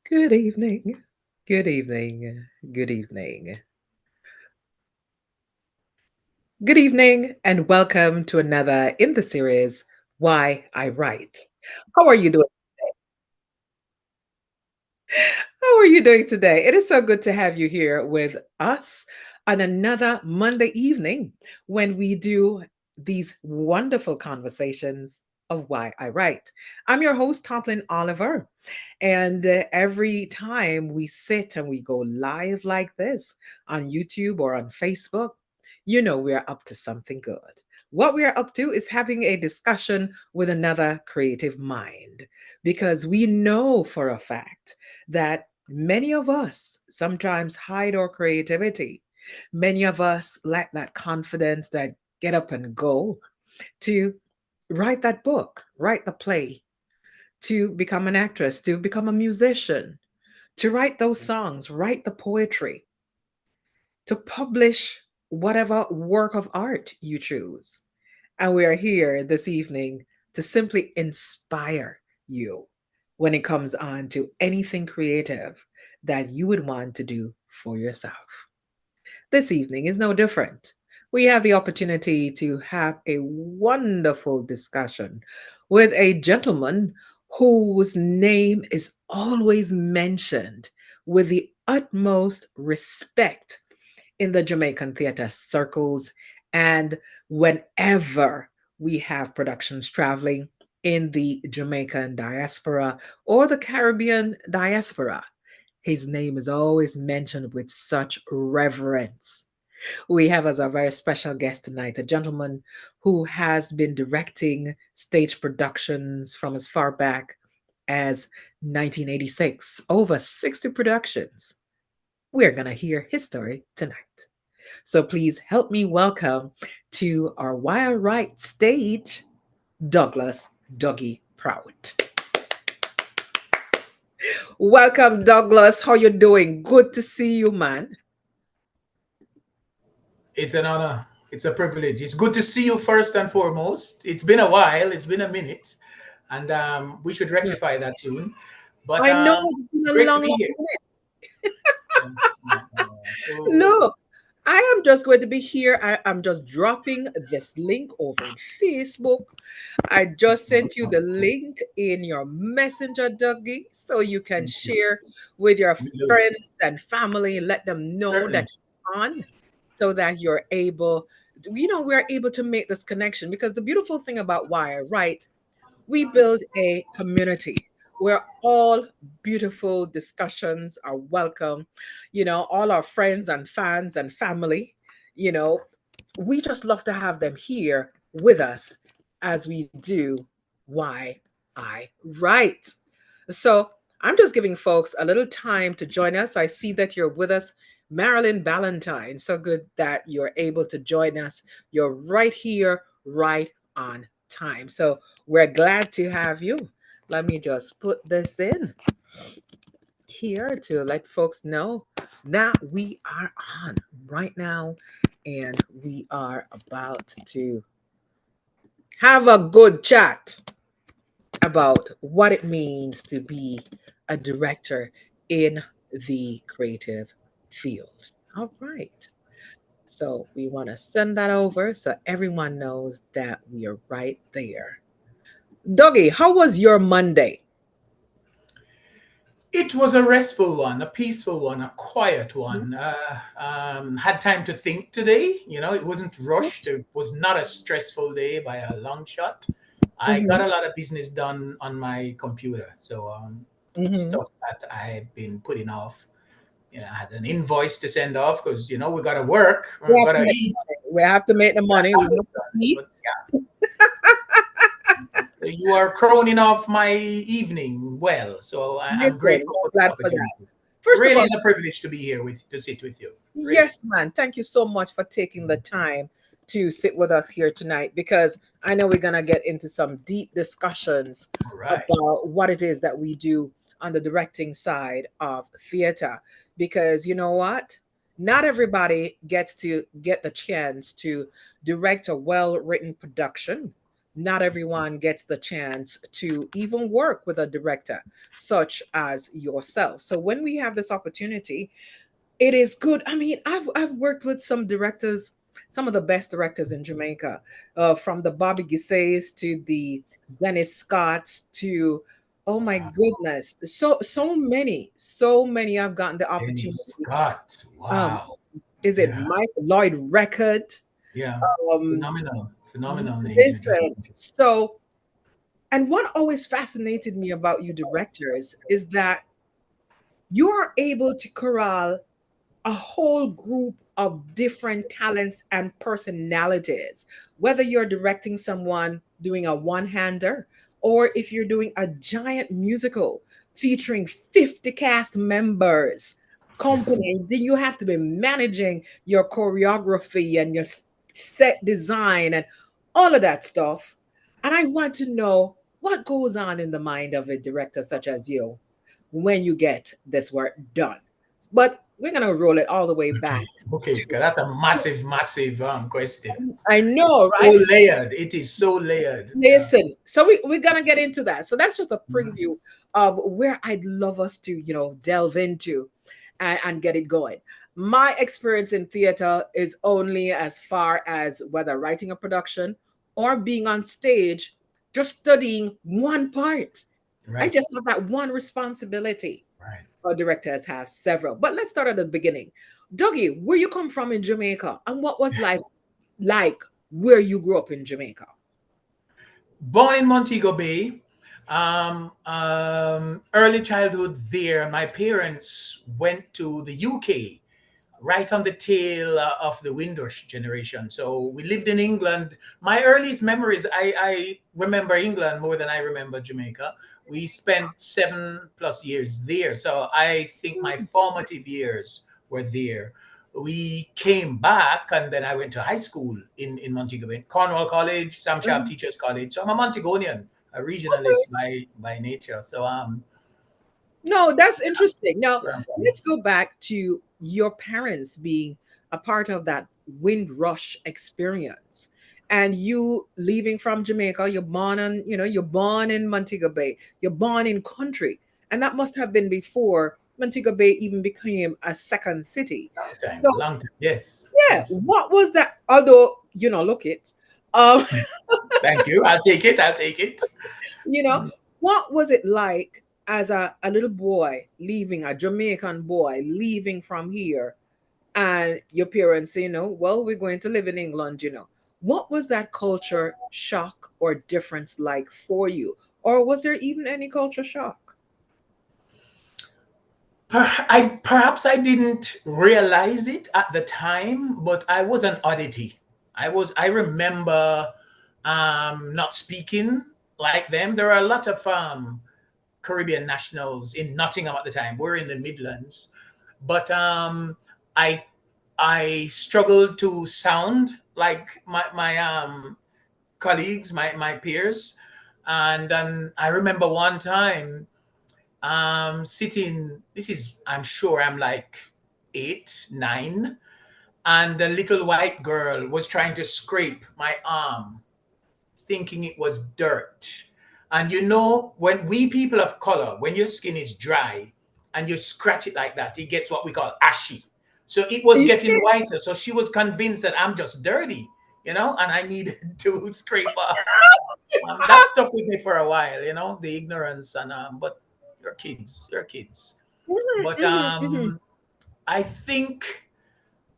Good evening. Good evening. Good evening. Good evening, and welcome to another in the series, Why I Write. How are you doing? How are you doing today? It is so good to have you here with us on another Monday evening when we do these wonderful conversations of why I write. I'm your host, Toplin Oliver, and every time we sit and we go live like this on YouTube or on Facebook, you know we're up to something good. What we are up to is having a discussion with another creative mind because we know for a fact that many of us sometimes hide our creativity. Many of us lack that confidence, that get up and go to write that book, write the play, to become an actress, to become a musician, to write those songs, write the poetry, to publish whatever work of art you choose. And we are here this evening to simply inspire you when it comes on to anything creative that you would want to do for yourself. This evening is no different. We have the opportunity to have a wonderful discussion with a gentleman whose name is always mentioned with the utmost respect in the Jamaican theater circles and whenever we have productions traveling in the Jamaican diaspora or the Caribbean diaspora. His name is always mentioned with such reverence. We have as our very special guest tonight a gentleman who has been directing stage productions from as far back as 1986, over 60 productions. We're going to hear his story tonight. So please help me welcome to our Wire Right stage, Douglas Dougie Prout. Welcome, Douglas. How you doing? Good to see you, man. It's an honor. It's a privilege. It's good to see you first and foremost. It's been a while. It's been a minute, and we should Yeah. rectify that soon. But I know it's been a great to long, be long here. minute. Yeah, yeah, yeah. So Look, I am just going to be here. I'm just dropping this link over in Facebook. I just sent you the link in your messenger, Dougie, so you can thank you. share with your We do. friends and family and let them know Certainly. that you're on so that you're able, we're able to make this connection because the beautiful thing about Wire, right? We build a community where all beautiful discussions are welcome. All our friends and fans and family, you know, we just love to have them here with us as we do Why I Write. So I'm just giving folks a little time to join us. I see that you're with us, Marilyn Balentine. So good that you're able to join us. You're right here, right on time. So we're glad to have you. Let me just put this in here to let folks know that we are on right now and we are about to have a good chat about what it means to be a director in the creative field. All right. So we want to send that over so everyone knows that we are right there. Dougie, how was your Monday? It was a restful one, a peaceful one, a quiet one. Had time to think today. It wasn't rushed. It was not a stressful day by a long shot. I got Mm-hmm. a lot of business done on my computer. So Mm-hmm. stuff that I've been putting off. I had an invoice to send off because we got to work, We we have got to to make the eat. money. We have to make the money. We That was have to done. eat. But yeah, you are crowning off my evening well. So I'm Listen, grateful we're for the glad for that. opportunity. First of Really all, is a privilege to be here to sit with you. Really. yes, man. Thank you so much for taking the time to sit with us here tonight because I know we're going to get into some deep discussions All right. about what it is that we do on the directing side of theater. Because you know what? Not everybody gets to get the chance to direct a well written production, Not everyone gets the chance to even work with a director such as yourself. So when we have this opportunity, it is good. I mean, I've worked with some directors, some of the best directors in Jamaica, from the Bobby Gisays to the Dennis Scotts to, oh my Wow. goodness, so many. I've gotten the Dennis opportunity. Scott. Um, Wow. is it Yeah. Mike Lloyd Record? Yeah. Um, Phenomenal. Phenomenal names you just Listen, mentioned. so, and what always fascinated me about you directors is that you are able to corral a whole group of different talents and personalities, whether you're directing someone doing a one-hander or if you're doing a giant musical featuring 50 cast members Yes. company, then you have to be managing your choreography and your set design and all of that stuff. And I want to know what goes on in the mind of a director such as you when you get this work done. But we're gonna roll it all the way back Okay. Okay. to, 'Cause that's a massive, massive question. I know, So right? layered. It is so layered. Yeah. Listen, so we're gonna get into that. So that's just a Mhm. preview of where I'd love us to, delve into and get it going. My experience in theater is only as far as whether writing a production or being on stage, just studying one part. I Right. just have that one responsibility. Right. Our directors have several. But let's start at the beginning. Dougie, where you come from in Jamaica and what was life like where you grew up in Jamaica? Born in Montego Bay. Early childhood there. My parents went to the UK right on the tail of the Windrush generation. So we lived in England. My earliest memories, I remember England more than I remember Jamaica. We spent 7+ years there. So I think my formative years were there. We came back and then I went to high school in Montego Bay, Cornwall College, Sam Sharp Mhm. Teachers College. So I'm a Montagonian, a regionalist Okay. by nature. So No, that's interesting. Now, where I'm from. let's go back to your parents being a part of that Windrush experience and you leaving from Jamaica. You're born in Montego Bay. You're born in country. And that must have been before Montego Bay even became a second city. Long time, So, long time. Yes, yeah, yes. what was that? Although, look it. Um, Thank you. I'll take it. I'll take it. you know, what was it like as a little boy leaving, a Jamaican boy leaving from here, and your parents say, well, we're going to live in England? What was that culture shock or difference like for you? Or was there even any culture shock? Perhaps I didn't realize it at the time, but I was an oddity. I remember not speaking like them. There are a lot of Caribbean nationals in Nottingham at the time. We're in the Midlands, but I I struggled to sound like my colleagues, my peers, and I remember one time sitting. This is, I'm sure I'm like 8, 9, and the little white girl was trying to scrape my arm, thinking it was dirt. And when we people of color, when your skin is dry and you scratch it like that, it gets what we call ashy. So it was getting whiter. So she was convinced that I'm just dirty, and I needed to scrape off. That stuck with me for a while, the ignorance but you're kids. Mhm, But mhm, mhm, I think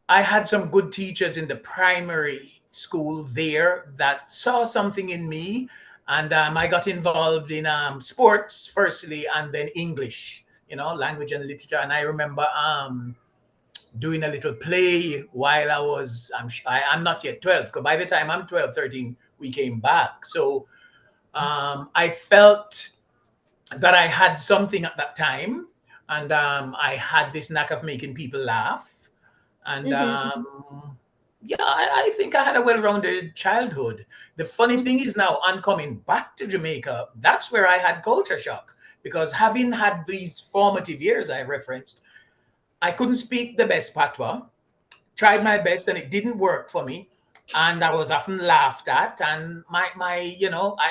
I had some good teachers in the primary school there that saw something in me, and I got involved in sports firstly, and then English, language and literature. And I remember doing a little play while I'm not yet 12, because by the time I'm 12, 13, we came back. So I felt that I had something at that time, and I had this knack of making people laugh. And mhm, yeah, I think I had a well-rounded childhood. The funny mhm, thing is now, on coming back to Jamaica, that's where I had culture shock, because having had these formative years I referenced, I couldn't speak the best patois. Tried my best and it didn't work for me. and I was often laughed at. And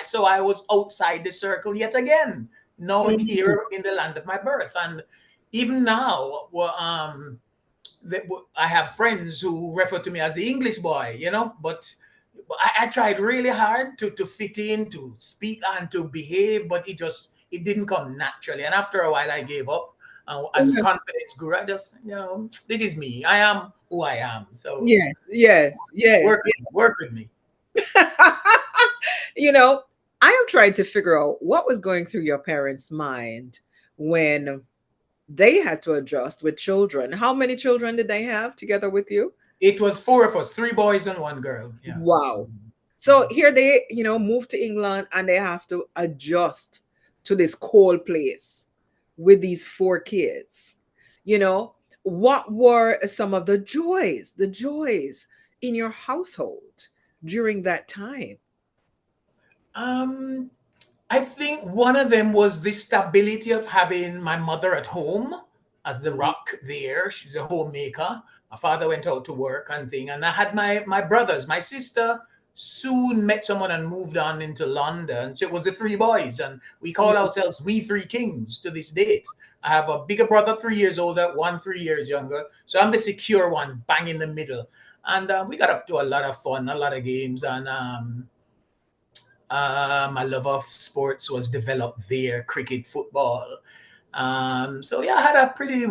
so I was outside the circle yet again. No, Mhm. here in the land of my birth, and even now, well, I have friends who refer to me as the English boy, but I tried really hard to fit in, to speak and to behave, but it didn't come naturally. And after a while, I gave up. As confidence grew, I just, this is me. I am who I am. So Yes, yes, yes, work with me. you know, I am trying to figure out what was going through your parents' mind when they had to adjust with children. How many children did they have together with you? It was four of us, three boys and one girl. Yeah. Wow. So here they, move to England and they have to adjust to this cold place with these four kids. You know, what were some of the joys in your household during that time? Um, I think one of them was the stability of having my mother at home as the rock there. She's a homemaker. My father went out to work and thing, and I had my brothers. My sister soon met someone and moved on into London. So it was the three boys, and we call ourselves We Three Kings to this date. I have a bigger brother, 3 years older, one 3 years younger. So I'm the secure one, bang in the middle. And we got up to a lot of fun, a lot of games, and my love of sports was developed there, cricket, football. So yeah, I had a pretty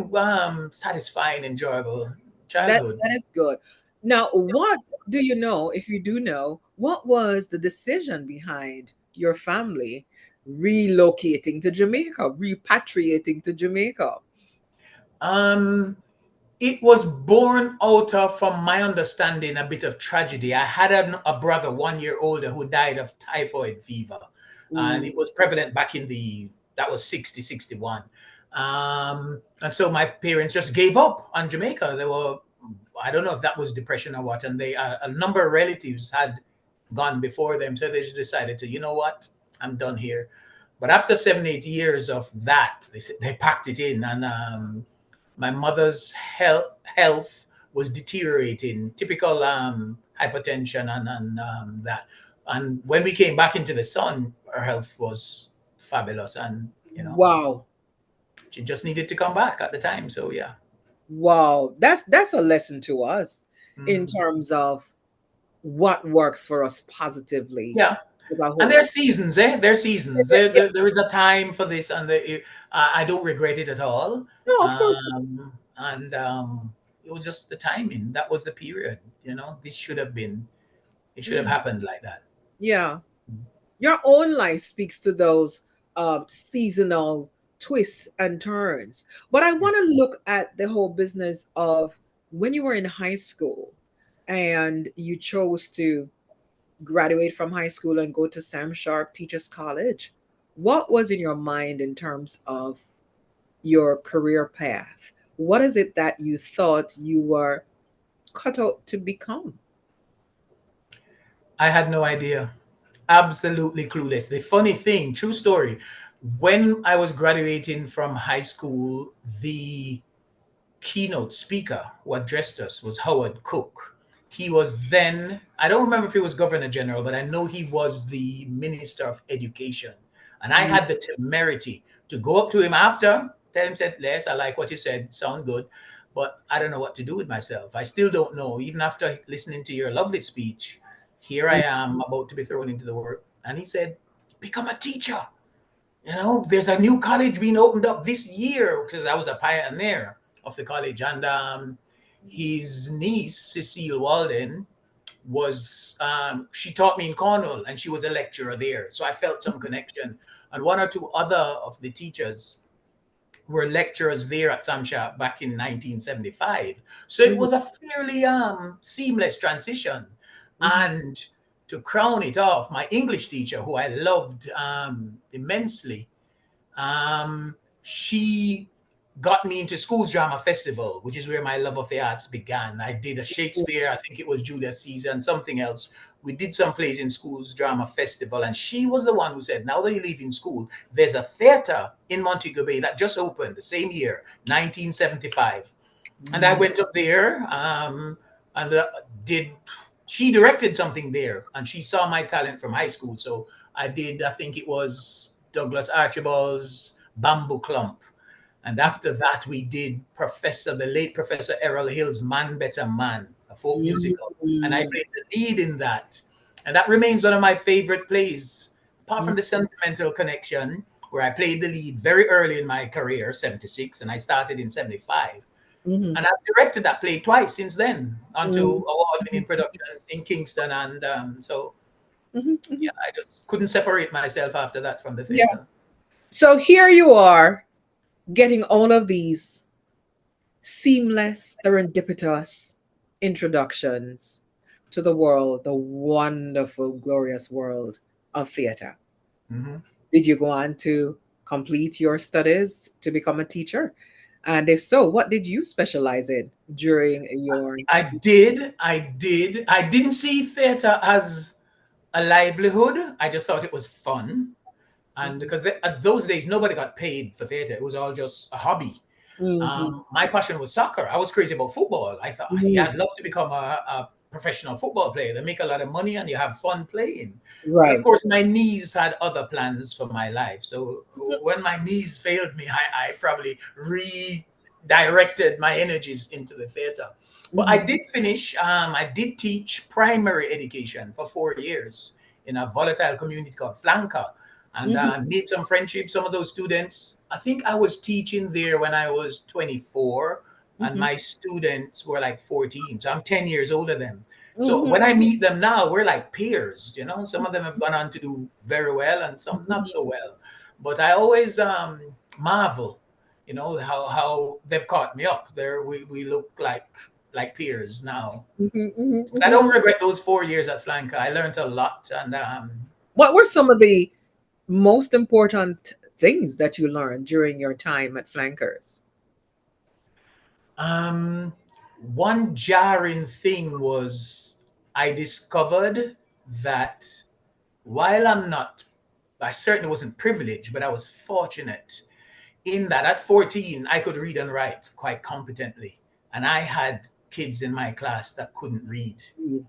satisfying, enjoyable That childhood. that is good. Now, what do you know, if you do know, what was the decision behind your family relocating to Jamaica, repatriating to Jamaica? Um, it was born out of, from my understanding, a bit of tragedy. I had a brother 1 year older who died of typhoid fever, and Ooh, it was prevalent back in that was 60, 61. And so my parents just gave up on Jamaica. They were, I don't know if that was depression or what, and a number of relatives had gone before them, so they just decided to, you know what, I'm done here. But after 7, 8 years of that, they packed it in, and my mother's health was deteriorating, typical hypertension and that. And when we came back into the sun, her health was fabulous, and wow. she just needed to come back at the time. So yeah. Wow. That's a lesson to us in Mm. terms of what works for us positively Yeah. as a And whole. there's seasons, eh? There's seasons. There is a time for this, and I don't regret it at all. No, of course not. And it was just the timing. That was the period. This should have been. It should have Mm, happened like that. yeah. Your own life speaks to those seasonal twists and turns. But I Yeah. want to look at the whole business of when you were in high school and you chose to graduate from high school and go to Sam Sharp Teachers College. What was in your mind in terms of your career path? What is it that you thought you were cut out to become? I had no idea. Absolutely clueless. The funny thing, true story, when I was graduating from high school, the keynote speaker who addressed us was Howard Cook. He was then, I don't remember if he was Governor General, but I know he was the Minister of Education. And I Mm, had the temerity to go up to him after, tell him, said, Les, I like what you said, sound good, but I don't know what to do with myself. I still don't know. Even after listening to your lovely speech, here I am about to be thrown into the work. And he said, become a teacher. There's a new college being opened up this year because I was a pioneer of the college. And his niece, Cecile Walden, she taught me in Cornwall and she was a lecturer there. So I felt some connection. And one or two other of the teachers were lecturers there at Samsha back in 1975. So it mhm, was a fairly seamless transition. mhm. And to crown it off, my English teacher, who I loved immensely, she got me into Schools Drama Festival, which is where my love of the arts began. I did a Shakespeare, I think it was Julius Caesar, and something else. We did some plays in Schools Drama Festival, and she was the one who said, now that you're leaving school, there's a theater in Montego Bay that just opened the same year, 1975. And I Mm. went up there and did. she directed something there, and she saw my talent from high school. So I did, I think it was Douglas Archibald's Bamboo Clump. And after that, we did the late Professor Errol Hill's Man Better Man, a folk musical. And I Mm, played the lead in that. And that remains one of my favorite plays, apart from mm, the sentimental connection, where I played the lead very early in my career, 76, and I started in 75. mhm, And I've directed that play twice since then, onto mm, award-winning productions in Kingston. And so, mhm, yeah, mhm. I just couldn't separate myself after that from the Yeah. theater. So here you are getting all of these seamless, serendipitous introductions to the world, the wonderful, glorious world of theater. Mm-hmm. Did you go on to complete your studies to become a teacher? And if so, what did you specialize in during your I did. I did. I didn't see theater as a livelihood. I just thought it was fun. And Mhm, because at those days, nobody got paid for theater, it was all just a hobby. mhm, My passion was soccer. I was crazy about football. I thought, yeah, mhm. I'd love to become a professional football player. They make a lot of money and you have fun playing. But of Right. course, my knees had other plans for my life. So Mhm, when my knees failed me, I probably redirected my energies into the theater. But I mhm, did finish, I did teach primary education for 4 years in a volatile community called Flanker, and mhm, made some friendships. Some of those students, I think I was teaching there when I was 24, and mhm, my students were like 14. So I'm 10 years older than them. So mhm, when I meet them now, we're like peers. You know, some of them have gone on to do very well, and some not so well. But I always marvel, you know, how they've caught me up. There, we look like peers now. mhm, mhm, But I mhm. don't regret those 4 years at Flanker. I learned a lot, and What were some of the most important things that you learned during your time at Flankers? Um, one jarring thing was I discovered that while I certainly wasn't privileged, but I was fortunate in that at 14, I could read and write quite competently. And I had kids in my class that couldn't read, Mm,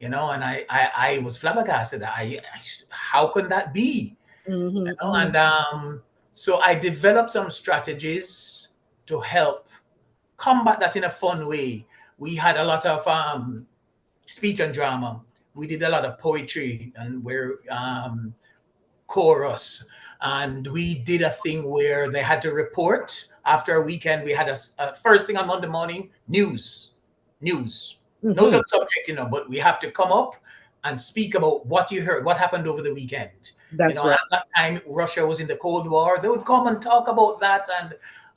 you know, and I was flabbergasted. How can that be? You mhm, know, mhm, and so I developed some strategies to help combat that in a fun way. We had a lot of speech and drama. We did a lot of poetry and we're chorus. And we did a thing where they had to report after a weekend. We had a first thing on Monday morning news. No mhm. such subject, you know, but we have to come up and speak about what you heard, what happened over the weekend. You That's know, and right. at that time, Russia was in the Cold War. They would come and talk about that. And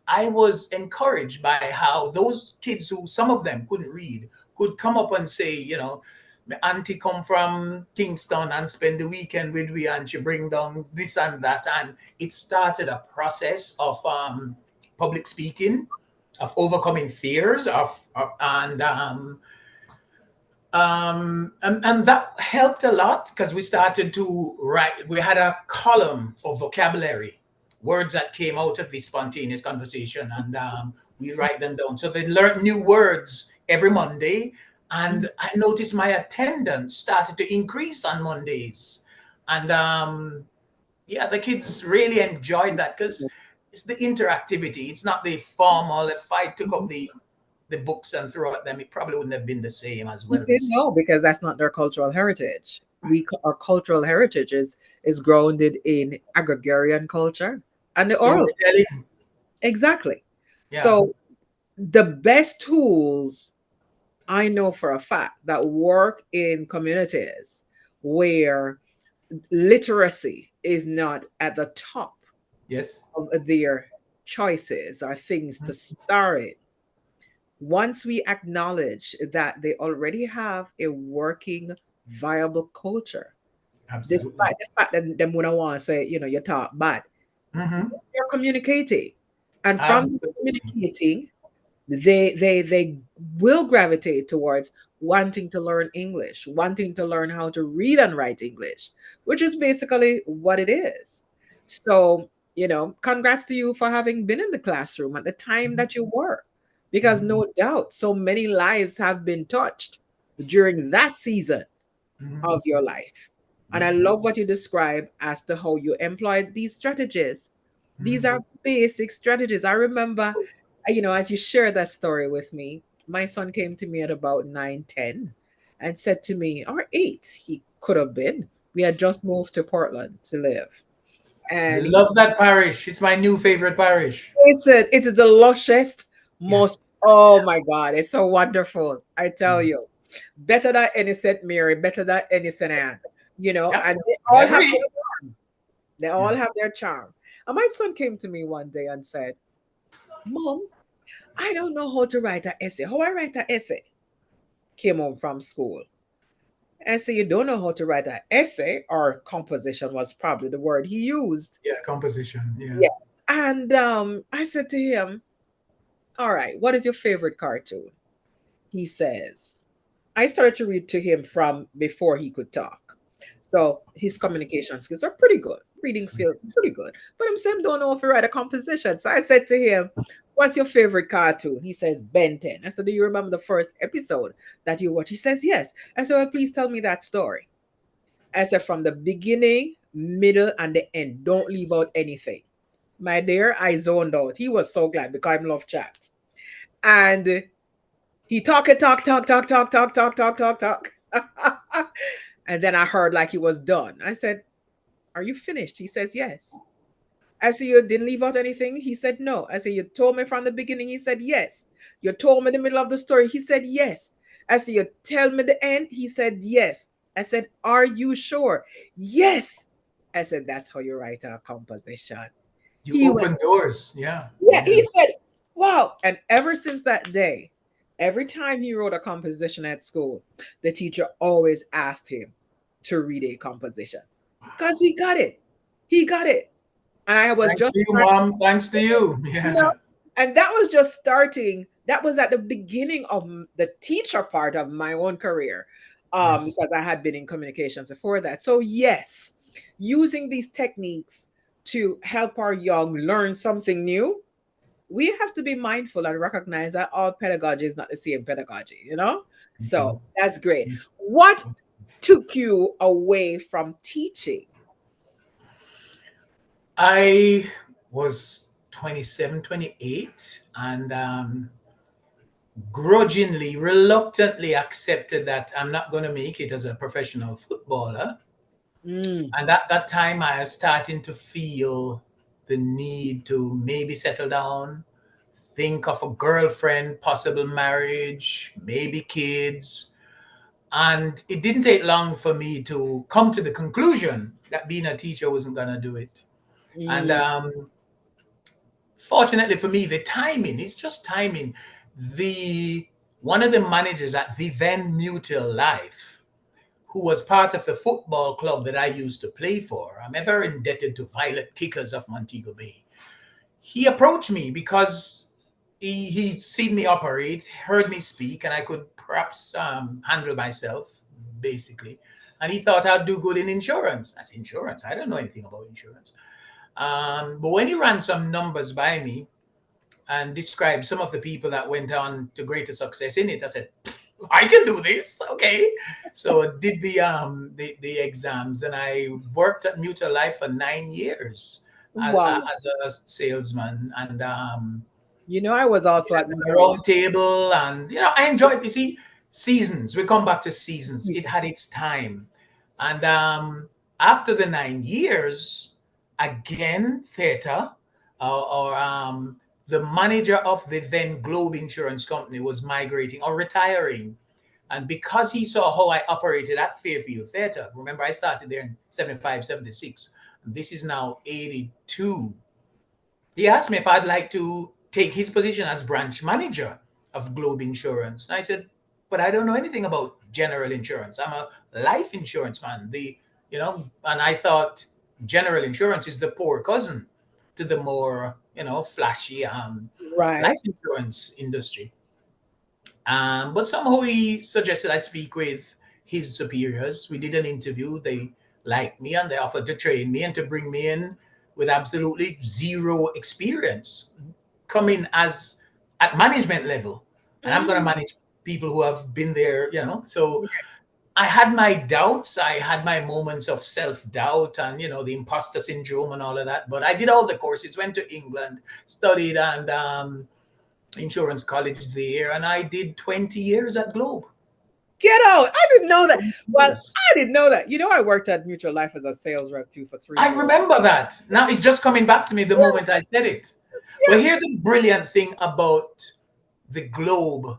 I was encouraged by how those kids who some of them couldn't read could come up and say, you know, my auntie come from Kingston and spend the weekend with we and she bring down this and that. And it started a process of public speaking, of overcoming fears, and that helped a lot because we started to write. We had a column for vocabulary, words that came out of this spontaneous conversation, and we write them down. So they learned new words every Monday, and I noticed my attendance started to increase on Mondays, and yeah, the kids really enjoyed that because it's the interactivity. It's not the formal. If I took up Mhm. the books and threw at them, it probably wouldn't have been the same as You well say received. no because that's not their cultural heritage. Our cultural heritage is grounded in agrarian culture and the oral. Storytelling. Exactly. Yeah. So the best tools I know for a fact that work in communities where literacy is not at the top Yes. of their choices or things to Mhm. start it. Once we acknowledge that they already have a working, viable culture, Absolutely. despite the fact that them would want to say, you talk bad, Hmm. you're communicating. And from Absolutely. communicating, they will gravitate towards wanting to learn English, wanting to learn how to read and write English, which is basically what it is. So, congrats to you for having been in the classroom at the time Mhm. that you were, because Mhm. no doubt so many lives have been touched. during that season Mhm. of your life. And I love what you describe as to how you employed these strategies. These Mhm. are basic strategies. I remember, as you share that story with me, my son came to me at about 9, 10, and said to me, or 8, he could have been. We had just moved to Portland to live. I And he love that parish. It's my new favorite parish. it's the lushest, Yes. most, oh my God, it's so wonderful. I tell Mhm. you, better than any St. Mary, better than any St. Anne, Yep. and I agree. they all Yeah. have their charm. And my son came to me one day and said, Mom, I don't know how to write an essay. How I write an essay? Came home from school. And so you don't know how to write an essay, or composition was probably the word he used. Yeah. Composition. Yeah. Yeah. And I said to him, all right, what is your favorite cartoon? He says, I started to read to him from before he could talk. So his communication skills are pretty good. Reading skills pretty good. But I'm saying don't know if he write a composition. So I said to him, what's your favorite cartoon? He says, Ben 10. I said, do you remember the first episode that you watched? He says, yes. I said, well, please tell me that story. I said, from the beginning, middle, and the end. Don't leave out anything. My dear, I zoned out. He was so glad because I love chat. And he talk. And then I heard like he was done. I said, are you finished? He says, yes. I said, you didn't leave out anything? He said, no. I said, you told me from the beginning? He said, yes. You told me the middle of the story? He said, yes. I said, you tell me the end? He said, yes. I said, are you sure? Yes. I said, that's how you write a composition. You He went, open doors. Yeah. yeah, Yeah. he said, wow. And ever since that day, every time he wrote a composition at school, the teacher always asked him to read a composition because he got it. He got it. And I was Thanks just to you, starting, Mom. Thanks to you. you know, Yeah. and that was just starting. That was at the beginning of the teacher part of my own career, Yes. because I had been in communications before that. So, yes, using these techniques to help our young learn something new, we have to be mindful and recognize that all pedagogy is not the same pedagogy. Thank So you. that's great. What took you away from teaching? I was 27, 28, and grudgingly, reluctantly accepted that I'm not going to make it as a professional footballer. Mm, And at that time, I was starting to feel the need to maybe settle down, think of a girlfriend, possible marriage, maybe kids. And it didn't take long for me to come to the conclusion that being a teacher wasn't going to do it. And mm, fortunately for me, the timing, it's just timing. The One of the managers at the then Mutual Life, who was part of the football club that I used to play for, I'm ever indebted to Violet Kickers of Montego Bay. He approached me because he'd seen me operate, heard me speak, and I could perhaps handle myself, basically. And he thought I'd do good in insurance. I said, insurance? I don't know anything about insurance. But when he ran some numbers by me and described some of the people that went on to greater success in it, I said, I can do this. Okay. So I did the exams, and I worked at Mutual Life for 9 years wow. as a salesman, and I was also yeah, at the Mutual round table, and I enjoyed. You see, seasons. We come back to seasons. Life. It had its time, and after the 9 years, again theater, or the manager of the then Globe Insurance Company was migrating or retiring. And because he saw how I operated at Fairfield Theatre, remember I started there in 75, 76. This is now 82. He asked me if I'd like to take his position as branch manager of Globe Insurance. And I said, but I don't know anything about general insurance. I'm a life insurance man. And I thought general insurance is the poor cousin to the more, flashy Right. life insurance industry. But somehow he suggested I speak with his superiors. We did an interview. They liked me and they offered to train me and to bring me in with absolutely zero experience, coming as at management level. And I'm going to Mm, manage people who have been there, So Yes. I had my doubts. I had my moments of self-doubt and, the imposter syndrome and all of that. But I did all the courses, went to England, studied and insurance college there, and I did 20 years at Globe. Get out. I didn't know that. 20 Well, years. I didn't know that. I worked at Mutual Life as a sales rep too for 3 I years. remember that. Now it's just coming back to me the Yeah, moment I said it. But yeah. here's the brilliant thing about the Globe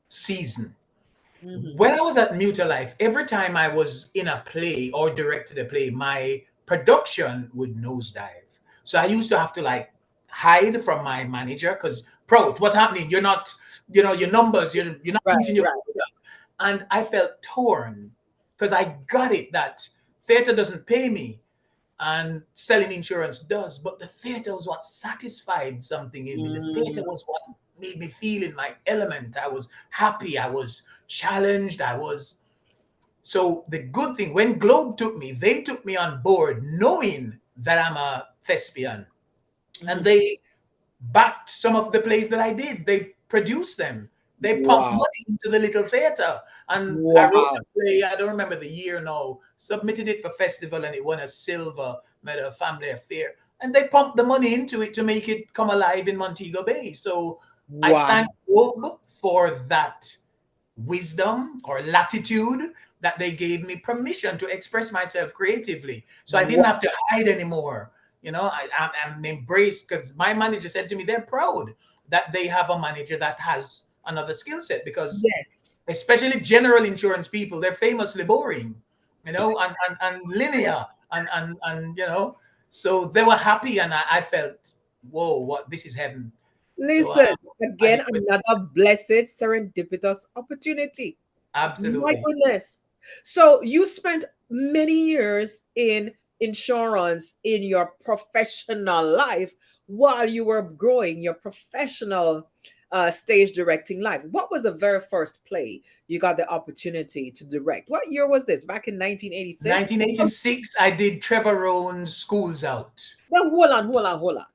season. Hmm. When I was at Mutual Life, every time I was in a play or directed a play, my production would nosedive. So I used to have to like hide from my manager because, Prout, what's happening? You're not, your numbers, you're not Right, meeting your right. quota. And I felt torn because I got it that theater doesn't pay me and selling insurance does, but the theater was what satisfied something in me. The theater Mm, was what made me feel in my element. I was happy, I was challenged, I was. So the good thing, when Globe took me, they took me on board knowing that I'm a thespian, and mhm. they backed some of the plays that I did. They produced them. They pumped Wow. money into the little theater. And I wrote Wow. a play, I don't remember the year now, submitted it for festival and it won a silver medal, family affair. And they pumped the money into it to make it come alive in Montego Bay. So I Wow. thank Globe for that wisdom or latitude that they gave me permission to express myself creatively. So I didn't Wow. have to hide anymore. I'm embraced because my manager said to me, they're proud that they have a manager that has another skill set because Yes. especially general insurance people, they're famously boring, and linear and so they were happy and I felt, whoa, what this is heaven. So Listen, I again, did another blessed serendipitous opportunity. My absolutely. goodness. So you spent many years in insurance in your professional life while you were growing your professional stage directing life. What was the very first play you got the opportunity to direct? What year was this? Back in 1986? 1986, I did Trevor Rowan's Schools Out. Now, hold on.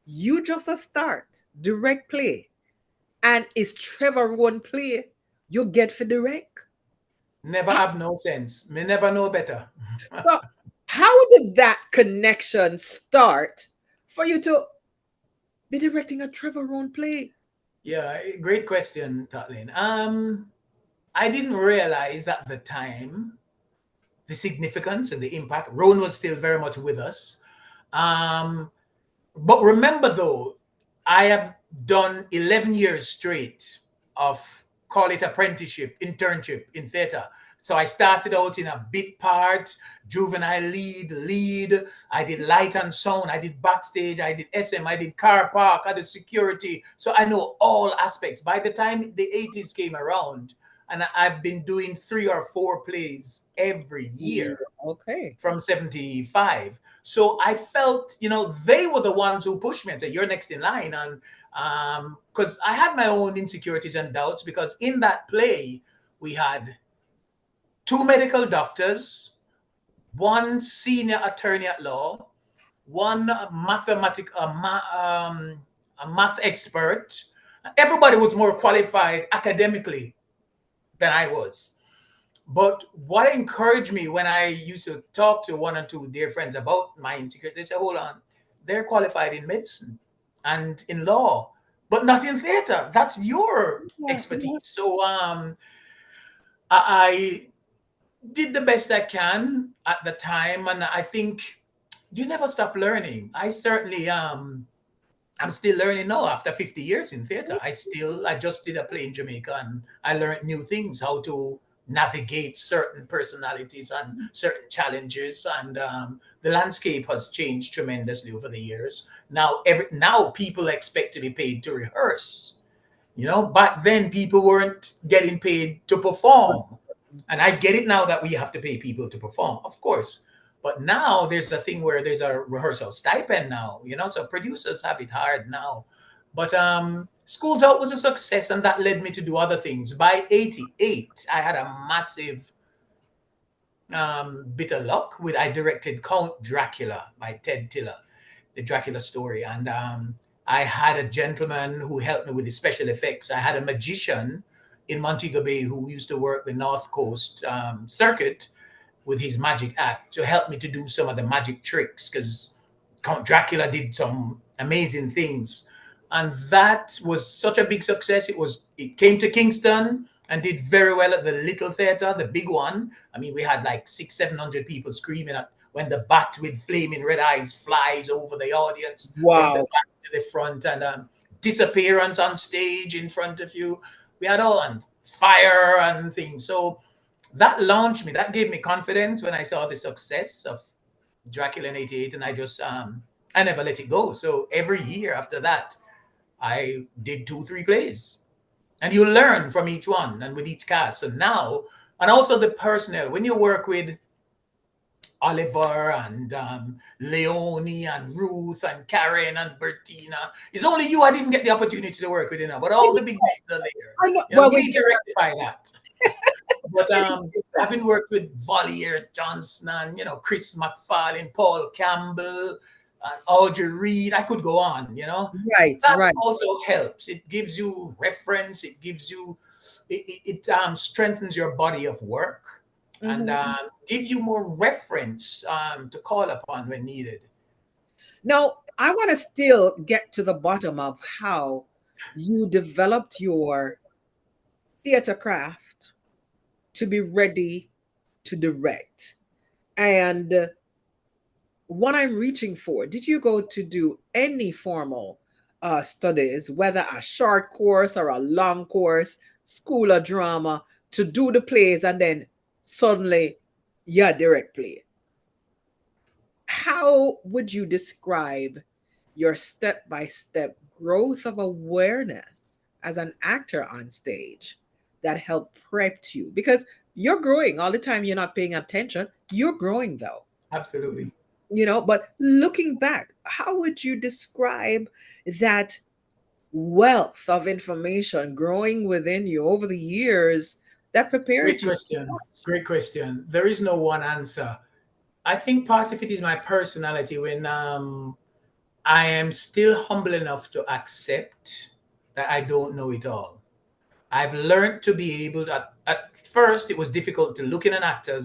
You just a start, direct play. And it's Trevor one play you get for direct. Never have no sense. Me never know better. So, how did that connection start for you to be directing a Trevor Rowan play? Yeah, great question, Tatlin. I didn't realize at the time the significance and the impact. Rowan was still very much with us. Um, but remember though, I have done 11 years straight of call it apprenticeship, internship in theater. So I started out in a bit part, juvenile lead. I did light and sound. I did backstage. I did SM. I did car park. I did security. So I know all aspects. By the time the 80s came around, and I've been doing 3 or 4 plays every Mm, year okay. from 75. So I felt, they were the ones who pushed me and said, you're next in line. And because I had my own insecurities and doubts, because in that play, we had 2 medical doctors, one senior attorney at law, one a math expert. Everybody was more qualified academically than I was. But what encouraged me when I used to talk to 1 or 2 dear friends about my insecurity, they said, hold on, they're qualified in medicine and in law, but not in theater. That's your Yeah, yeah. expertise. So I did the best I can at the time. And I think you never stop learning. I'm still learning now after 50 years in theater. I just did a play in Jamaica and I learned new things, how to navigate certain personalities and certain challenges. And the landscape has changed tremendously over the years. Now people expect to be paid to rehearse. Back then people weren't getting paid to perform. And I get it now that we have to pay people to perform, of course. But now there's a thing where there's a rehearsal stipend now, so producers have it hard now. But Schools Out was a success and that led me to do other things. By 88, I had a massive bit of luck with I directed Count Dracula by Ted Tiller, the Dracula story. And I had a gentleman who helped me with the special effects. I had a magician in Montego Bay who used to work the North Coast circuit with his magic act to help me to do some of the magic tricks because Count Dracula did some amazing things. And that was such a big success. It came to Kingston and did very well at the little theater, the big one. I mean, we had like 700 people screaming at when the bat with flaming red eyes flies over the audience from the Wow. back to the front and disappearance on stage in front of you. We had all and fire and things. So that launched me. That gave me confidence when I saw the success of Dracula in '88, and I never let it go. So every year after that, I did 2, 3 plays, and you learn from each one and with each cast. So now, and also the personnel. When you work with Oliver and Leonie and Ruth and Karen and Bertina, it's only you I didn't get the opportunity to work with, but all the big names are there. I know. Well, We we need to rectify that. But having worked with Valier Johnson and Chris McFarlane, Paul Campbell, and Audrey Reed, I could go on. right, That right. also helps. It gives you reference. It gives you strengthens your body of work and Mhm. give you more reference to call upon when needed. Now, I want to still get to the bottom of how you developed your theater craft to be ready to direct. And what I'm reaching for, did you go to do any formal studies, whether a short course or a long course, school of drama, to do the plays and then suddenly, yeah, direct play? How would you describe your step by step growth of awareness as an actor on stage that helped prep you? Because you're growing all the time, you're not paying attention. You're growing though, Absolutely. but looking back, how would you describe that wealth of information growing within you over the years that Great prepared you? question. Great question. There is no one answer. I think part of it is my personality when I am still humble enough to accept that I don't know it all. I've learned to be able to, at first, it was difficult to look in an actor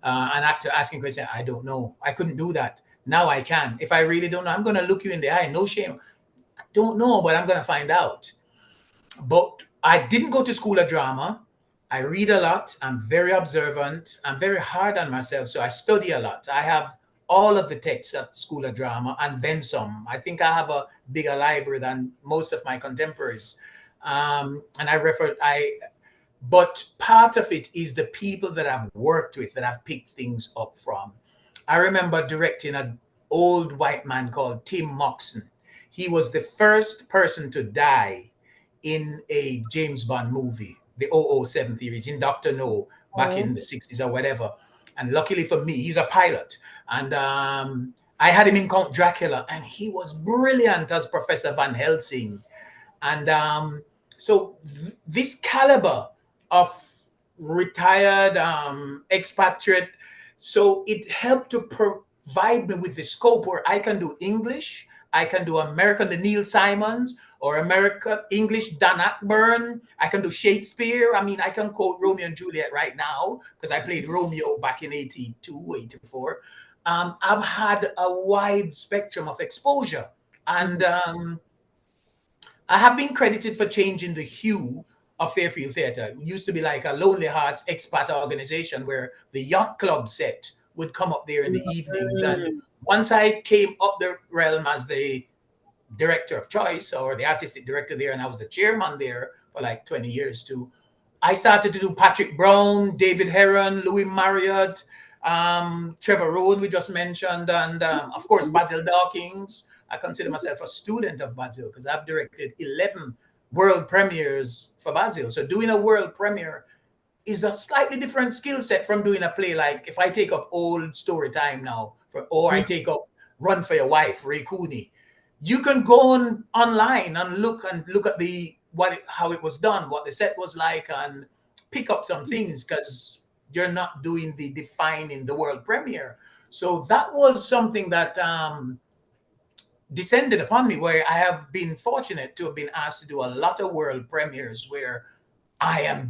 asking questions. I don't know. I couldn't do that. Now I can. If I really don't know, I'm going to look you in the eye. No shame. I don't know, but I'm going to find out. But I didn't go to school of drama. I read a lot. I'm very observant. I'm very hard on myself. So I study a lot. I have all of the texts at School of Drama and then some. I think I have a bigger library than most of my contemporaries. And but part of it is the people that I've worked with that I've picked things up from. I remember directing an old white man called Tim Moxon. He was the first person to die in a James Bond movie, the 007 series, in Dr. No, back Oh, in the 60s or whatever. And luckily for me, he's a pilot. And I had him in Count Dracula, and he was brilliant as Professor Van Helsing. And so this caliber of retired expatriate, so it helped to provide me with the scope where I can do English, I can do American, the Neil Simons, or American English, Dan Ackburn. I can do Shakespeare. I mean, I can quote Romeo and Juliet right now because I played Romeo back in 82, 84. I've had a wide spectrum of exposure. And mhm. I have been credited for changing the hue of Fairfield Theatre. It used to be like a Lonely Hearts expat organization where the yacht club set would come up there in the evenings. And Mm, once I came up the realm as the director of choice or the artistic director there, and I was the chairman there for like 20 years too, I started to do Patrick Brown, David Heron, Louis Marriott, Trevor Rowan, we just mentioned, and of course, Basil Dawkins. I consider myself a student of Basil because I've directed 11 world premieres for Basil. So doing a world premiere is a slightly different skill set from doing a play. Like if I take up Old Story Time now, or I mm, take up Run for Your Wife, Ray Cooney, you can go on online and look at how it was done, what the set was like, and pick up some things because you're not doing the defining the world premiere. So that was something that descended upon me, where I have been fortunate to have been asked to do a lot of world premieres where I am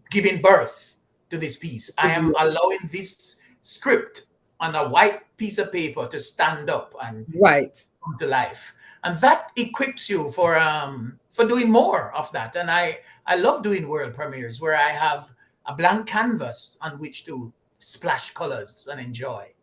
giving birth to this piece. I am allowing this script on a white piece of paper to stand up and Right. come to life, and that equips you for doing more of that. And I love doing world premieres where I have a blank canvas on which to splash colors and enjoy.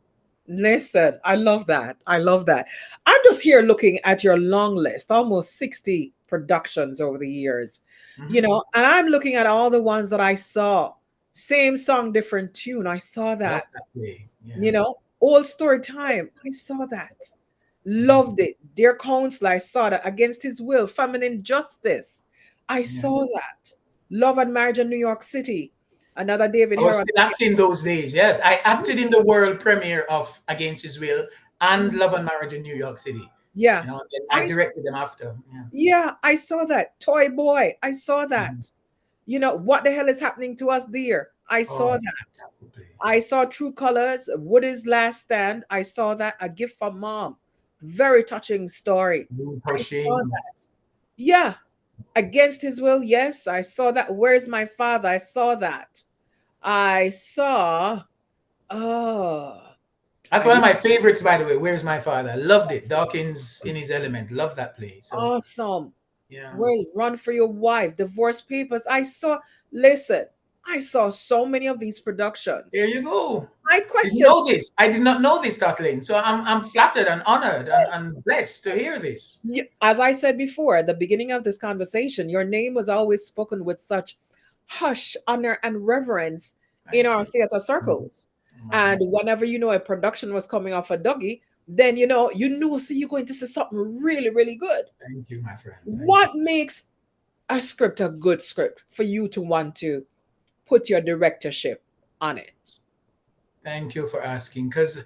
Listen, I love that. I love that. I'm just here looking at your long list, almost 60 productions over the years, Hmm. and I'm looking at all the ones that I saw. Same song, different tune. I saw Love that. that play. Yeah. Old story time. I saw that. Mhm. Loved it. Dear Counselor, I saw that. Against His Will, Feminine Justice. I Yeah. saw that. Love and Marriage in New York City. Another David I was Heron. still acting those days. Yes, I acted in the world premiere of Against His Will and Love and Marriage in New York City. Yeah. And then I I directed them after. Yeah. Yeah, I saw that. Toy Boy, I saw Mhm. that. What the hell is happening to us there? I saw Oh, that. definitely. I saw True Colors, Woody's Last Stand. I saw that. A Gift from Mom. Very touching story. Moon I saw Pushing. that. Yeah, Against His Will. Yes, I saw that. Where's My Father? I saw that. I saw. Oh, That's I one of my favorites, by the way. Where's My Father? I loved it. Dawkins in his element. Love that play. So, awesome. yeah. Well, Run for Your Wife, Divorce Papers. Listen, I saw so many of these There productions. you go. I Didn't question, know this. I did not know this, Kathleen. So I'm flattered and honored and blessed to hear this. as I said before at the beginning of this conversation, your name was always spoken with such hush, honor, and reverence in Thank our you. theater Mhm. circles. Man. And whenever a production was coming off a Dougie, then so you're going to see something really, really good. Thank you, my friend. Thank you. What makes a script a good script for you to want to put your directorship on it? Thank you for asking. Because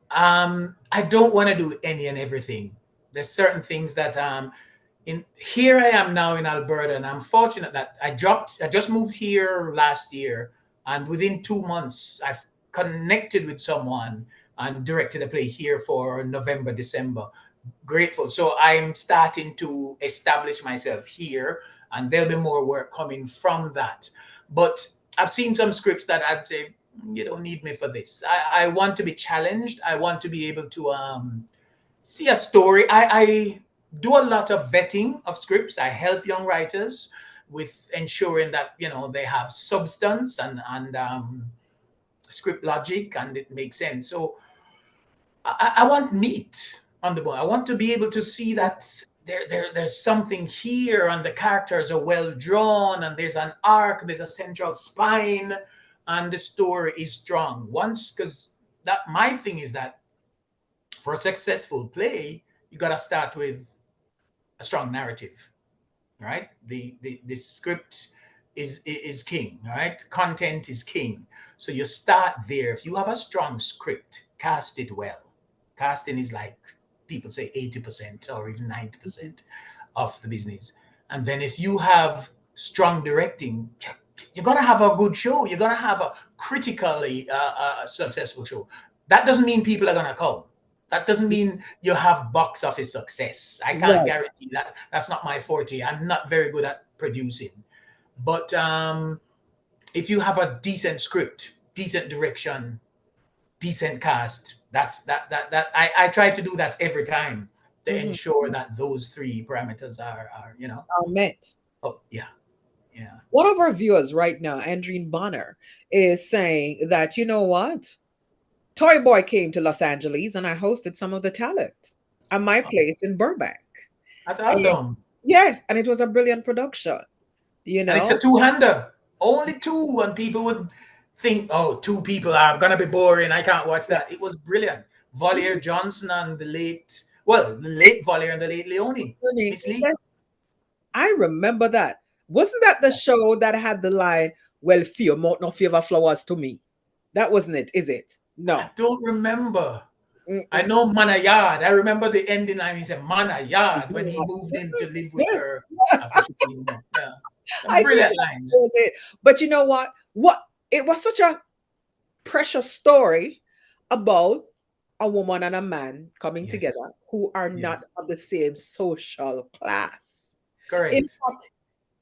I don't want to do any and everything. There's certain things that in here I am now in Alberta, and I'm fortunate that I just moved here last year, and within 2 months I've connected with someone and directed a play here for November, December. Grateful. So I'm starting to establish myself here, and there'll be more work coming from that. But I've seen some scripts that I'd say, you don't need me for this. I want to be challenged. I want to be able to see a story. I do a lot of vetting of scripts. I help young writers with ensuring that they have substance and script logic and it makes sense. So I want meat on the bone. I want to be able to see that there's something here and the characters are well drawn and there's an arc, there's a central spine, and the story is strong. Once, because that my thing is that for a successful play, you got to start with a strong narrative, right? The script is king, right? Content is king. So you start there. If you have a strong script, cast it well. Casting is like people say 80% or even Mhm. 90% of the business. And then if you have strong directing, you're gonna have a good show. You're gonna have a critically successful show. That doesn't mean people are gonna come. That doesn't mean you have box office success. I can't Right. guarantee that. That's not my forte. I'm not very good at producing. But if you have a decent script, decent direction, decent cast, I try to do that every time to Mhm. ensure that those three parameters are. Are met. Oh yeah, yeah. One of our viewers right now, Andrine Bonner, is saying that, you know what? Toy Boy came to Los Angeles and I hosted some of the talent at my Oh, place in Burbank. that's And awesome. yes, and it was a brilliant production, you And it's a know? two-hander. Only two, and people would think, oh, two people are gonna be boring. I can't watch that. It was brilliant. Valier Johnson and the late Valier and the late Leone. Miss Lee. Yes, I remember that. Wasn't that the show that had the line, well, fear, more no favor flowers to me? That wasn't it, is it? I No. don't remember. I Mm-mm. know Manayard. I remember the ending line. He said Manayard when he Yeah. moved in to live with Yes. her after she came home. Yeah, some I think brilliant that lines. was it. But you know what? It was such a precious story about a woman and a man coming Yes, together who are not yes, of the same social class. In correct. fact,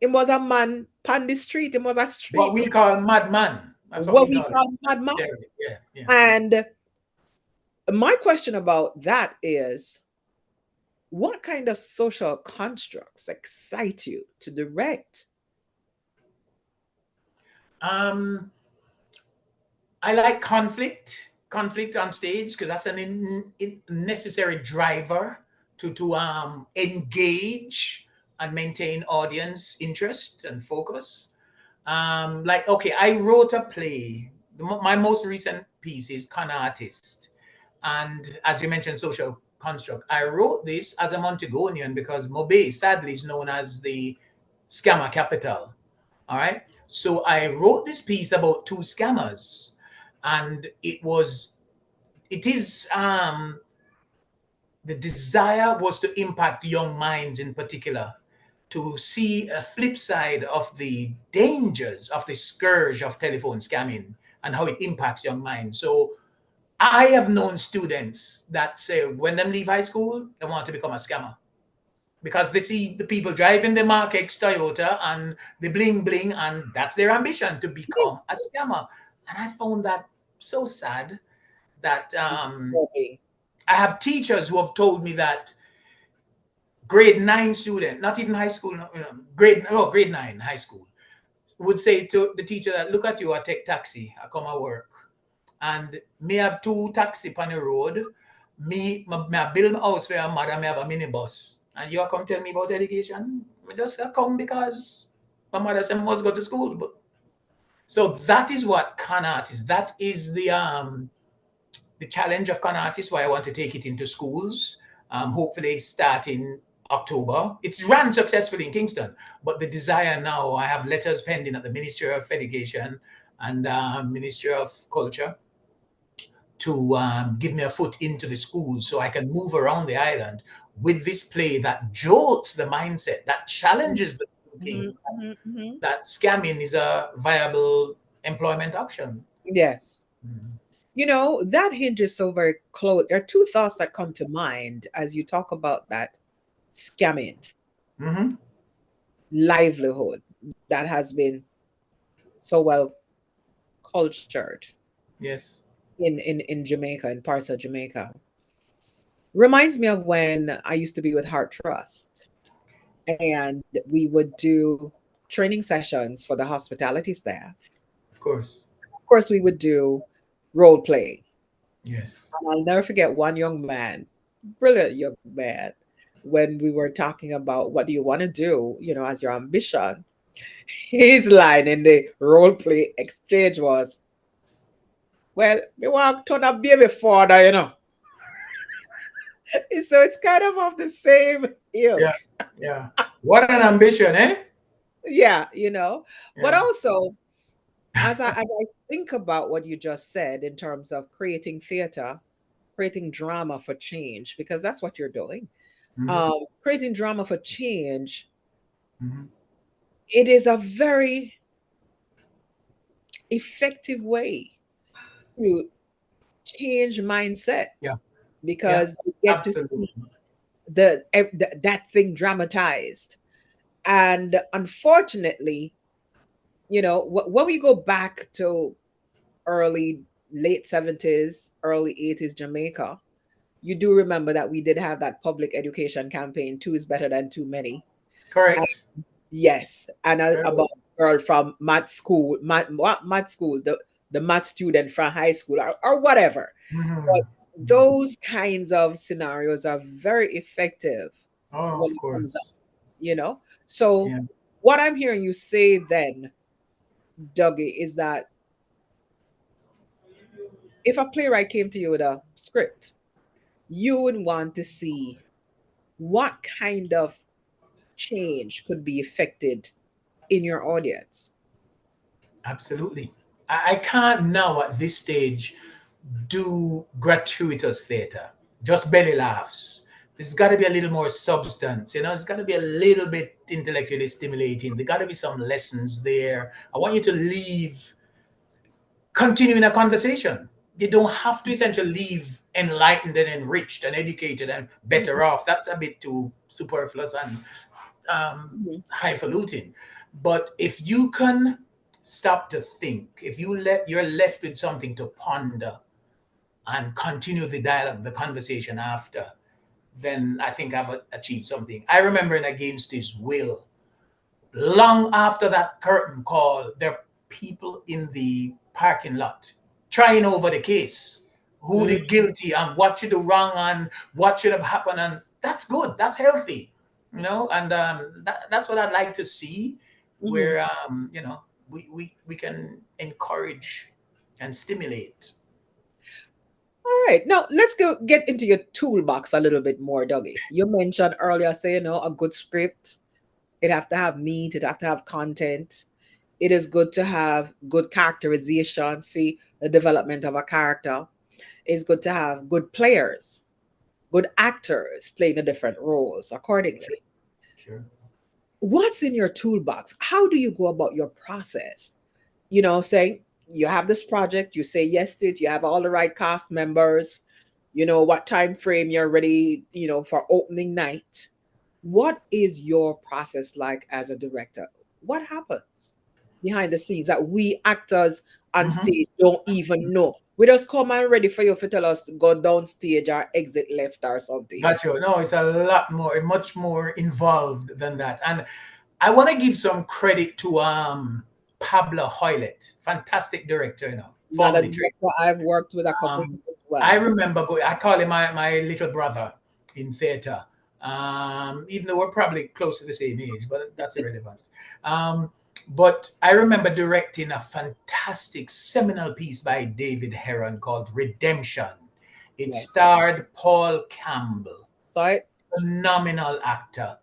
It was a man on the street. It was a What street we call madman. That's what what we we call it. call madman. Literally. Yeah, yeah. And my question about that is, what kind of social constructs excite you to direct? Um, I like conflict on stage because that's an necessary driver to engage and maintain audience interest and focus. Like, okay, I wrote a play. My most recent piece is Con Artist. And as you mentioned, social construct. I wrote this as a Montagonian because Mobe sadly is known as the scammer capital. All right. So I wrote this piece about two scammers. And it is the desire was to impact young minds in particular, to see a flip side of the dangers of the scourge of telephone scamming and how it impacts young minds. So I have known students that say when they leave high school, they want to become a scammer because they see the people driving the Mark X Toyota and the bling bling, and that's their ambition to become a scammer. And I found that so sad that Okay. I have teachers who have told me that grade 9 student, not even high school, grade 9 high school, would say to the teacher that look at you, I take taxi, I come at work. And me have two taxi on the road. Me build my house for your mother, me have a minibus. And you come tell me about education? Me just come because my mother said I must go to school. But so that is what con art is. That is the challenge of con artists, why I want to take it into schools, hopefully starting October. It's run successfully in Kingston, but the desire now, I have letters pending at the Ministry of Education and Ministry of Culture to give me a foot into the schools so I can move around the island with this play that jolts the mindset, that challenges the thinking Mhm, mhm, mhm. that scamming is a viable employment option. Yes. Mhm. You know, that hinges so very close. There are two thoughts that come to mind as you talk about that scamming Mhm. livelihood that has been so well cultured Yes. in Jamaica, in parts of Jamaica. Reminds me of when I used to be with Heart Trust, and we would do training sessions for the hospitality staff. Of course. Of course, we would do role play. Yes. And I'll never forget one young man, brilliant young man, when we were talking about what do you want to do, as your ambition. His line in the role play exchange was, well, me want to turn a baby father. So it's kind of the same Yeah. ilk. Yeah. What an ambition, eh? Yeah. But Yeah. also, as I think about what you just said in terms of creating theater, creating drama for change, because that's what you're doing. Hmm. Creating drama for change, Hmm. it is a very effective way to change mindset Yeah. Yeah. because you get to see Absolutely. that thing dramatized. And unfortunately, when we go back to early late 70s, early 80s Jamaica, you do remember that we did have that public education campaign, two is better than too many. And Correct. yes, and Very about well. a girl from math school, the math student from high school or whatever. But Hmm. those kinds of scenarios are very effective Oh, when of it comes up, course. you know? So Yeah. what I'm hearing you say then, Dougie, is that if a playwright came to you with a script, you would want to see what kind of change could be affected in your audience. Absolutely. I can't now at this stage do gratuitous theater, just belly laughs. There's got to be a little more substance, it's got to be a little bit intellectually stimulating. There got to be some lessons there. I want you to leave continuing a conversation. You don't have to essentially leave enlightened and enriched and educated and better off. That's a bit too superfluous and Mhm. highfalutin. But if you can stop to think, if you're left with something to ponder and continue the dialogue, the conversation after, then I think I've achieved something. I remember in Against His Will, long after that curtain call, there are people in the parking lot trying over the case, who Mhm. the guilty and what should do wrong and what should have happened, and that's good. That's healthy, And that's what I'd like to see, Mhm. where we can encourage and stimulate. All right. Now let's go get into your toolbox a little bit more, Dougie. You mentioned earlier, say, a good script. It have to have meat. It have to have content. It is good to have good characterization. See the development of a character. It's good to have good players, good actors playing the different roles Sure, accordingly. sure. What's in your toolbox? How do you go about your process? Saying you have this project, you say yes to it, you have all the right cast members, what time frame you're ready, for opening night. What is your process like as a director? What happens behind the scenes that we actors on Hmm. stage don't even know? We just come and ready for you to tell us to go downstage or exit left or something. Got you. No, it's a lot more, much more involved than that. And I want to give some credit to Pablo Hoylet, fantastic director, Another formerly trained. director I've worked with a couple Um, as I well. remember going, I call him my little brother in theater, even though we're probably close to the same age, but that's irrelevant. Um, but I remember directing a fantastic seminal piece by David Heron called Redemption. It Yes. starred Paul Campbell, So phenomenal actor.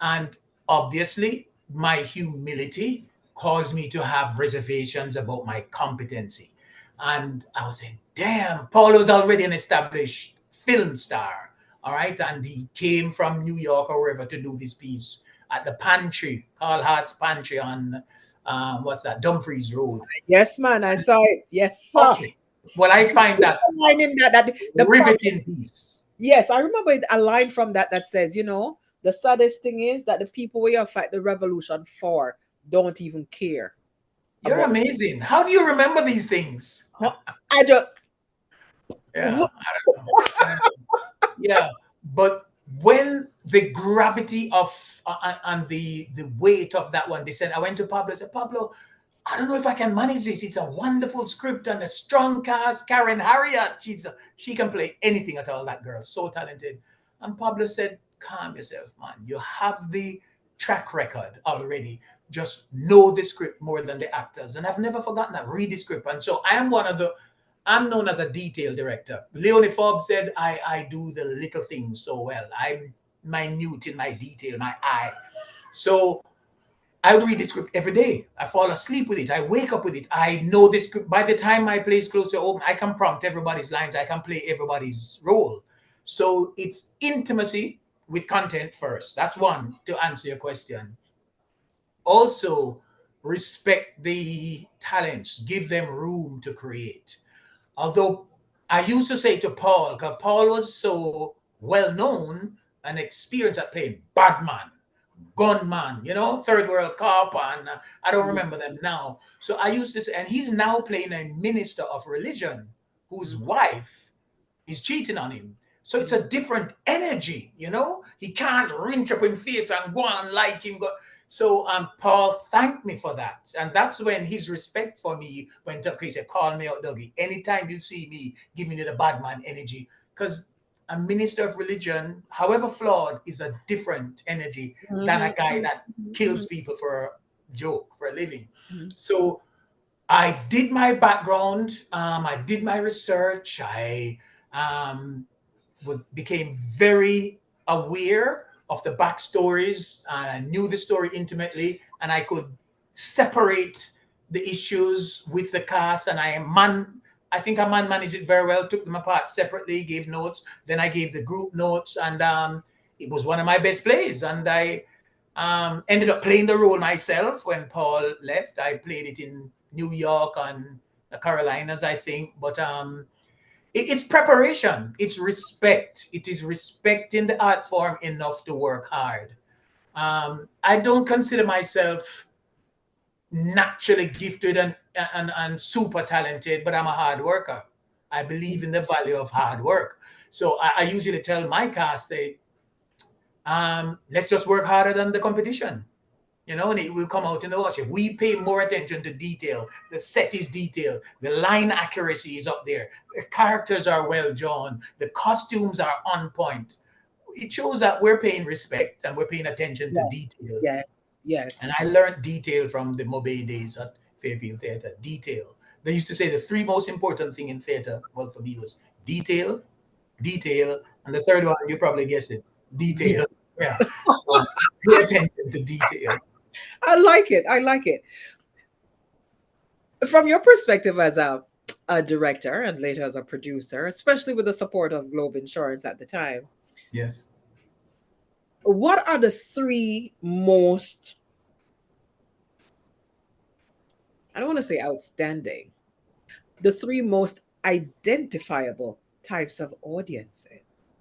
And obviously, my humility caused me to have reservations about my competency. And I was saying, damn, Paul was already an established film star. All right. And he came from New York or wherever to do this piece at the pantry, Carl Hart's pantry on, what's that, Dumfries Road. yes, man, I saw it. Yes, sir. Okay. Well, I find There's that a line in that the problem. riveting piece. Yes, I remember a line from that says, the saddest thing is that the people we are fight the revolution for don't even care You're about. amazing. How do you remember these things? Huh? I just Yeah, I don't know. I don't know. Yeah, but when the gravity of and the weight of that one descended, I went to Pablo. I said, Pablo, I don't know if I can manage this. It's a wonderful script and a strong cast. Karen Harriet, she can play anything at all. That girl, so talented. And Pablo said, calm yourself, man. You have the track record already. Just know the script more than the actors. And I've never forgotten that. Read the script. And so I am one of the I'm known as a detail director. Leonie Forbes said I do the little things so well. I'm minute in my detail, my eye. So I would read the script every day. I fall asleep with it. I wake up with it. I know this script. By the time my play is close to open, I can prompt everybody's lines. I can play everybody's role. So it's intimacy with content first. That's one to answer your question. Also, respect the talents, give them room to create. Although I used to say to Paul, because Paul was so well known and experienced at playing Batman, gunman, third world cop, and I don't remember them now. So I used to say, and he's now playing a minister of religion whose wife is cheating on him. So it's a different energy. He can't rinse up in face and go on like him. So Paul thanked me for that. And that's when his respect for me went up. He said, call me out, Dougie. Anytime you see me, give me the bad man energy. Because a minister of religion, however flawed, is a different energy than a Mhm, guy mhm, that kills mhm, people for a joke, for a living. mhm, So I did my background, I did my research, I um, became very aware of the backstories. I knew the story intimately, and I could separate the issues with the cast. And I think I managed it very well. Took them apart separately, gave notes. Then I gave the group notes, and it was one of my best plays. And I ended up playing the role myself when Paul left. I played it in New York and the Carolinas, I think. But it's preparation, it's respect. It is respecting the art form enough to work hard. I don't consider myself naturally gifted and super talented, but I'm a hard worker. I believe in the value of hard work. So I usually tell my cast, let's just work harder than the competition. And it will come out in the wash. If we pay more attention to detail, the set is detailed, the line accuracy is up there, the characters are well drawn, the costumes are on point. It shows that we're paying respect and we're paying attention to Yes. detail. Yes. And Yes. I learned detail from the Mobe days at Fairfield Theatre. Detail. They used to say the three most important thing in theatre, well, for me, was detail, detail, and the third one, you probably guessed it, De- detail. Yeah. So pay attention to detail. I like it. I like it. From your perspective as a director and later as a producer, especially with the support of Globe Insurance at the time, Yes. what are the three most, I don't want to say outstanding, the three most identifiable types of audiences?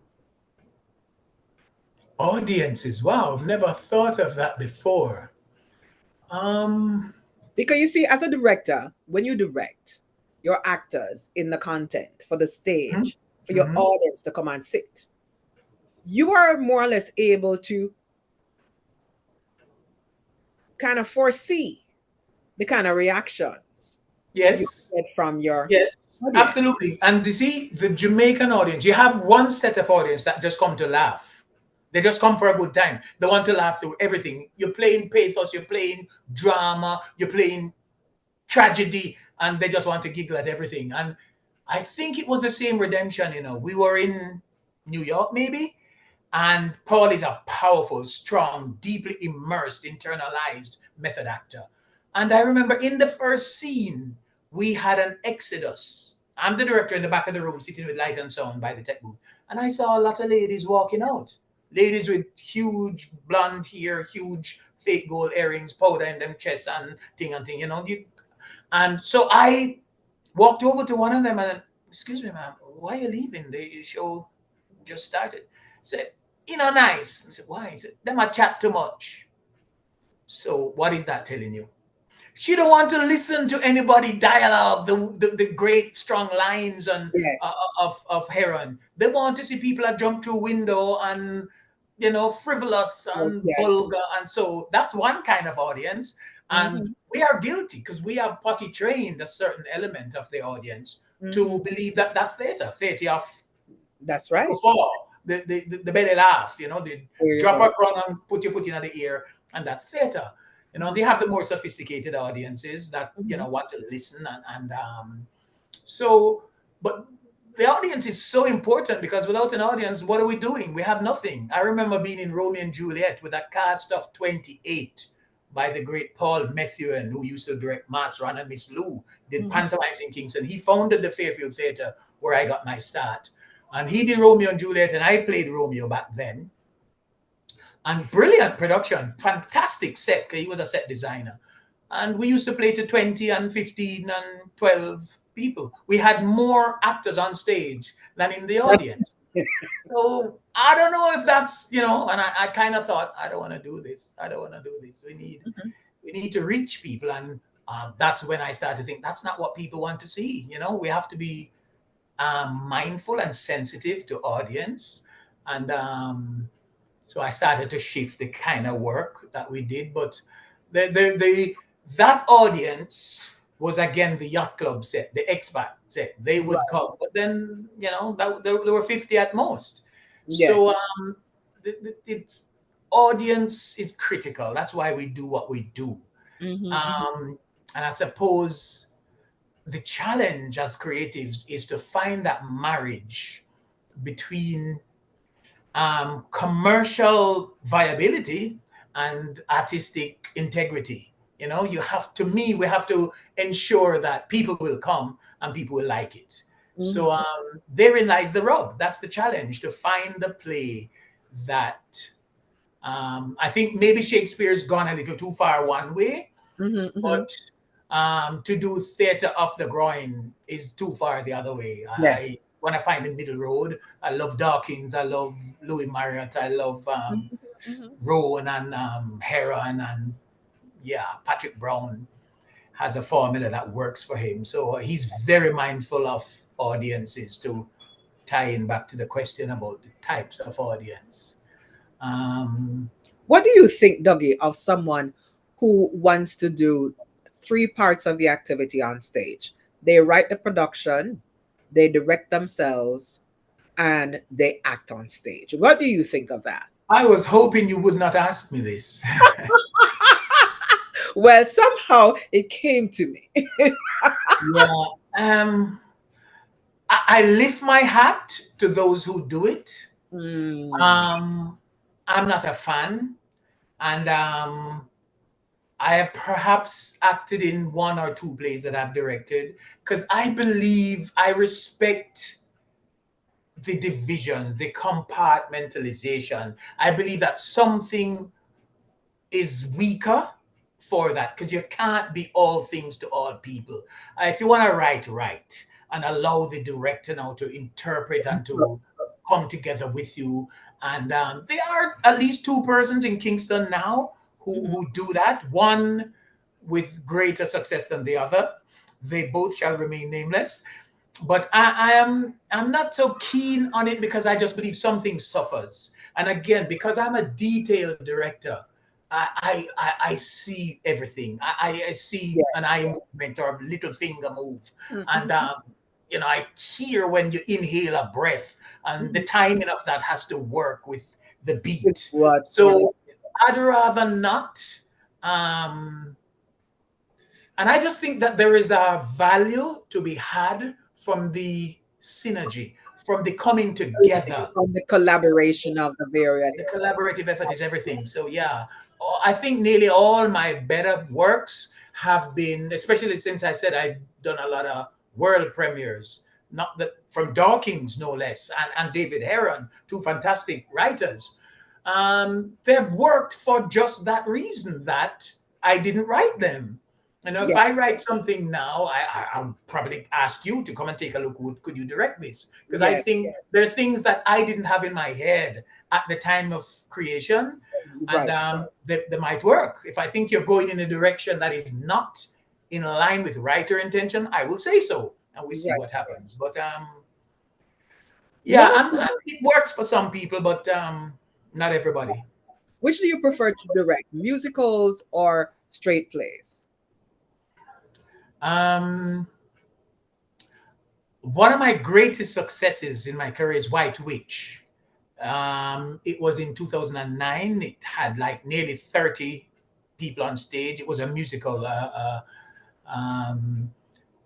Audiences. Wow, I've never thought of that before. Um, Because you see, as a director, when you direct your actors in the content for the mhm, stage, for your mhm. audience to come and sit, you are more or less able to kind of foresee the kind of reactions you Yes. get from your Yes, audience. absolutely. And you see, the Jamaican audience, you have one set of audience that just come to laugh. They just come for a good time. They want to laugh through everything. You're playing pathos, you're playing drama, you're playing tragedy, and they just want to giggle at everything. And I think it was the same redemption. We were in New York, maybe, and Paul is a powerful, strong, deeply immersed, internalized method actor. And I remember in the first scene, we had an exodus. I'm the director in the back of the room, sitting with light and sound by the tech booth. And I saw a lot of ladies walking out. Ladies with huge blonde hair, huge fake gold earrings, powder in them chests and thing and thing. And so I walked over to one of them and, excuse me, ma'am, why are you leaving? The show just started. Said, nice. I said, why? He said, them a chat too much. So what is that telling you? She don't want to listen to anybody dialogue, the great strong lines and Yes. of Heron. They want to see people that jump through window and frivolous Yes. and Yes. vulgar, and so that's one kind of audience. And Hmm. we are guilty because we have potty trained a certain element of the audience Hmm. to believe that that's theatre of That's right. guffaw, the belly laugh, the There you drop go. a crown and put your foot in the ear, and that's theater. They Hmm. have the more sophisticated audiences that Hmm. want to listen so, but the audience is so important because without an audience, what are we doing? We have nothing. I remember being in Romeo and Juliet with a cast of 28 by the great Paul Methuen, who used to direct Master and Miss Lou, did Hmm. pantomimes in Kingston. He founded the Fairfield Theatre where I got my start. And he did Romeo and Juliet, and I played Romeo back then. And brilliant production, fantastic set, 'cause he was a set designer. And we used to play to 20 and 15 and 12 people. We had more actors on stage than in the audience. So I don't know if that's, and I kind of thought, I don't want to do this. I don't want to do this. We need to reach people. And that's when I started to think that's not what people want to see. We have to be mindful and sensitive to audience. And so I started to shift the kind of work that we did. But that audience was again the yacht club set, the expat set. They would Right. come, but then there were 50 at most. Yes. So it's audience is critical. That's why we do what we do. Hmm. Hmm. Um, and I suppose the challenge as creatives is to find that marriage between commercial viability and artistic integrity. We have to ensure that people will come and people will like it. So Hmm. therein lies the rub. That's the challenge, to find the play that I think maybe Shakespeare's gone a little too far one way, Hmm. Hmm. but to do theater off the groin is too far the other way. I Yes. when I find the middle road, I love Dawkins, I love Louis Marriott, I love Mhm. Mhm. Rowan and Heron and yeah, Patrick Brown has a formula that works for him. So he's very mindful of audiences to tie in back to the question about the types of audience. Um, What do you think, Dougie, of someone who wants to do three parts of the activity on stage? They write the production, they direct themselves, and they act on stage. What do you think of that? I was hoping you would not ask me this. Well, somehow it came to me. Yeah. I lift my hat to those who do it. Mm, Um, I'm not a fan, and I have perhaps acted in one or two plays that I've directed because I believe I respect the division, the compartmentalization. I believe that something is weaker for that because you can't be all things to all people. If you want to write, write and allow the director now to interpret and to come together with you. And there are at least two persons in Kingston now mhm. who do that. One with greater success than the other. They both shall remain nameless. But I'm not so keen on it because I just believe something suffers. And again, because I'm a detailed director, I see everything. I see an eye movement or a little finger move. And, Mhm. I hear when you inhale a breath, and the Mhm. timing of that has to work with the With beat. what? Yeah. So I'd rather not. Um, and I just think that there is a value to be had from the synergy, from the coming together. On the collaboration of the various. The collaborative effort is everything. So yeah, I think nearly all my better works have been, especially since I said I've done a lot of world premieres, not that from Dawkins no less, and David Heron, two fantastic writers. They've worked for just that reason that I didn't write them. If Yeah. I write something now, I'll probably ask you to come and take a look. Could you direct this? Because I Yeah. think there are things that I didn't have in my head at the time of creation, and Right. they might work. If I think you're going in a direction that is not in line with writer intention, I will say so, and we see Right. what happens. But yeah, What? it works for some people, but not everybody. Which do you prefer to direct, musicals or straight plays? Um, One of my greatest successes in my career is White Witch. It was in 2009. It had like nearly 30 people on stage. It was a musical. Um,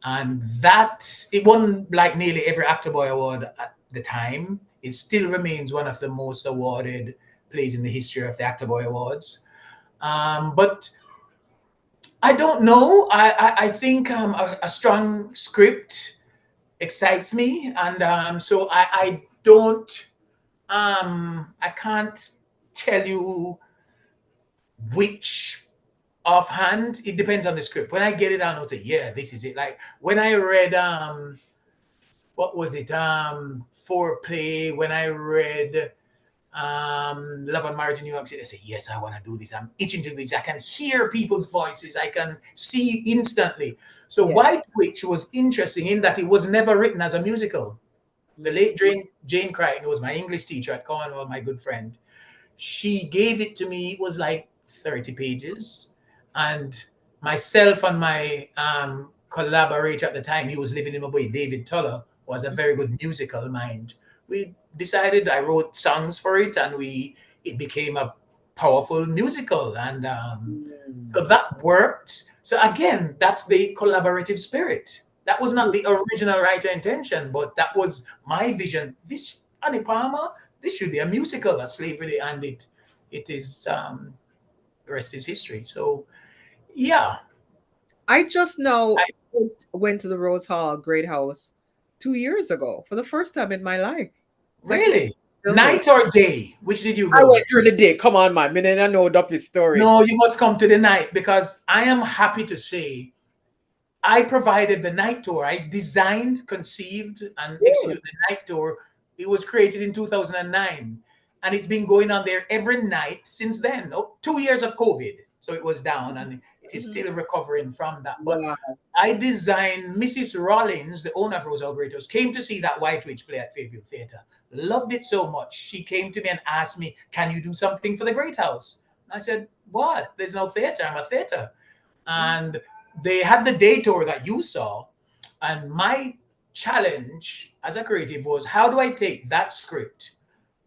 and that, it won like nearly every Actor Boy Award at the time. It still remains one of the most awarded plays in the history of the Actor Boy Awards. But I don't know. I think a strong script excites me, and so I don't I can't tell you which offhand. It depends on the script. When I get it, I'll say, yeah, this is it. Like when I read what was it? Foreplay, when I read Love and Marriage in New York City, I say, yes, I want to do this. I'm itching to do this. I can hear people's voices. I can see instantly. So Yeah. White Witch was interesting in that it was never written as a musical. The late Jane Crichton, who was my English teacher at Cornwall, my good friend, she gave it to me. It was like 30 pages. And myself and my collaborator at the time, he was living in Mumbai, David Tuller, was a very good musical mind. We decided, I wrote songs for it, and it became a powerful musical. And Mm. so that worked. So again, that's the collaborative spirit. That was not the original writer intention, but that was my vision. This Annie Palmer, this should be a musical, a slavery, and it is the rest is history. So yeah, I just I now went to the Rose Hall Great House 2 years ago for the first time in my life. So I think really it's still there. night or day. Which did you I go? went during the day. Come on, man. I know Duppy's story. No, you must come to the night because I am happy to say I provided the night tour. I designed, conceived, and Really? executed the night tour. It was created in 2009. and it's been going on there every night since then. Oh, 2 years of COVID, so it was down, and it is Mhm. still recovering from that. But Wow. I designed Mrs. Rollins, the owner of Rose Algretos, came to see that White Witch play at Fairview Theatre. Loved it so much. She came to me and asked me, "Can you do something for the Great House?" I said, "What? There's no theatre. I'm a theatre." Mhm. And they had the day tour that you saw. And my challenge as a creative was, how do I take that script,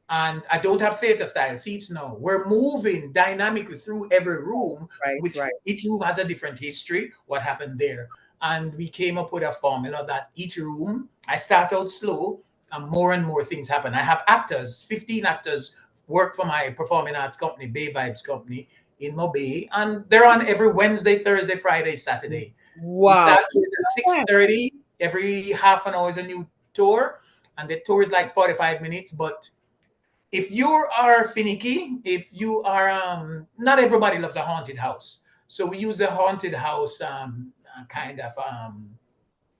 and I don't have theater style seats now. We're moving dynamically through every room, Right, which right. each room has a different history, what happened there. And we came up with a formula that each room, I start out slow, and more things happen. I have actors, 15 actors work for my performing arts company, Bay Vibes Company in Mobay, and they're on every Wednesday, Thursday, Friday, Saturday. We Wow. start at 6:30. Every half an hour is a new tour, and the tour is like 45 minutes, but if you are finicky, if you are not everybody loves a haunted house. So we use a haunted house kind of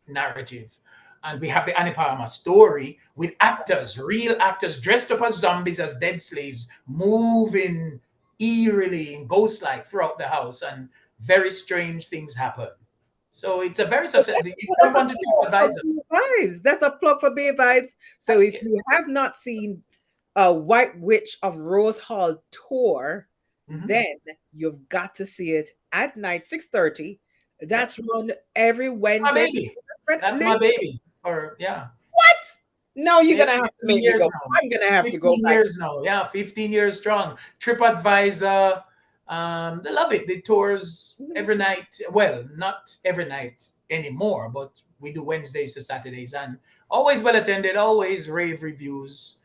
narrative. And we have the Anipama story with actors, real actors dressed up as zombies, as dead slaves, moving eerily and ghost like throughout the house, and very strange things happen. So it's a very successful. You That's jump a onto plug for TripAdvisor. Bay Vibes. That's a plug for Bay Vibes. So if you have not seen a White Witch of Rose Hall tour, Mhm. then you've got to see it at night, 6:30. Yep. That's run every My Wednesday. baby. That's my baby. Or yeah. What? No, you're Yeah, gonna have to 15 make me years go. now. I'm gonna have to go 15 back. years now. Yeah, 15 years strong. TripAdvisor, they love it. They tours Mhm. every night. Well, not every night anymore, but we do Wednesdays to Saturdays, and always well attended, always rave reviews.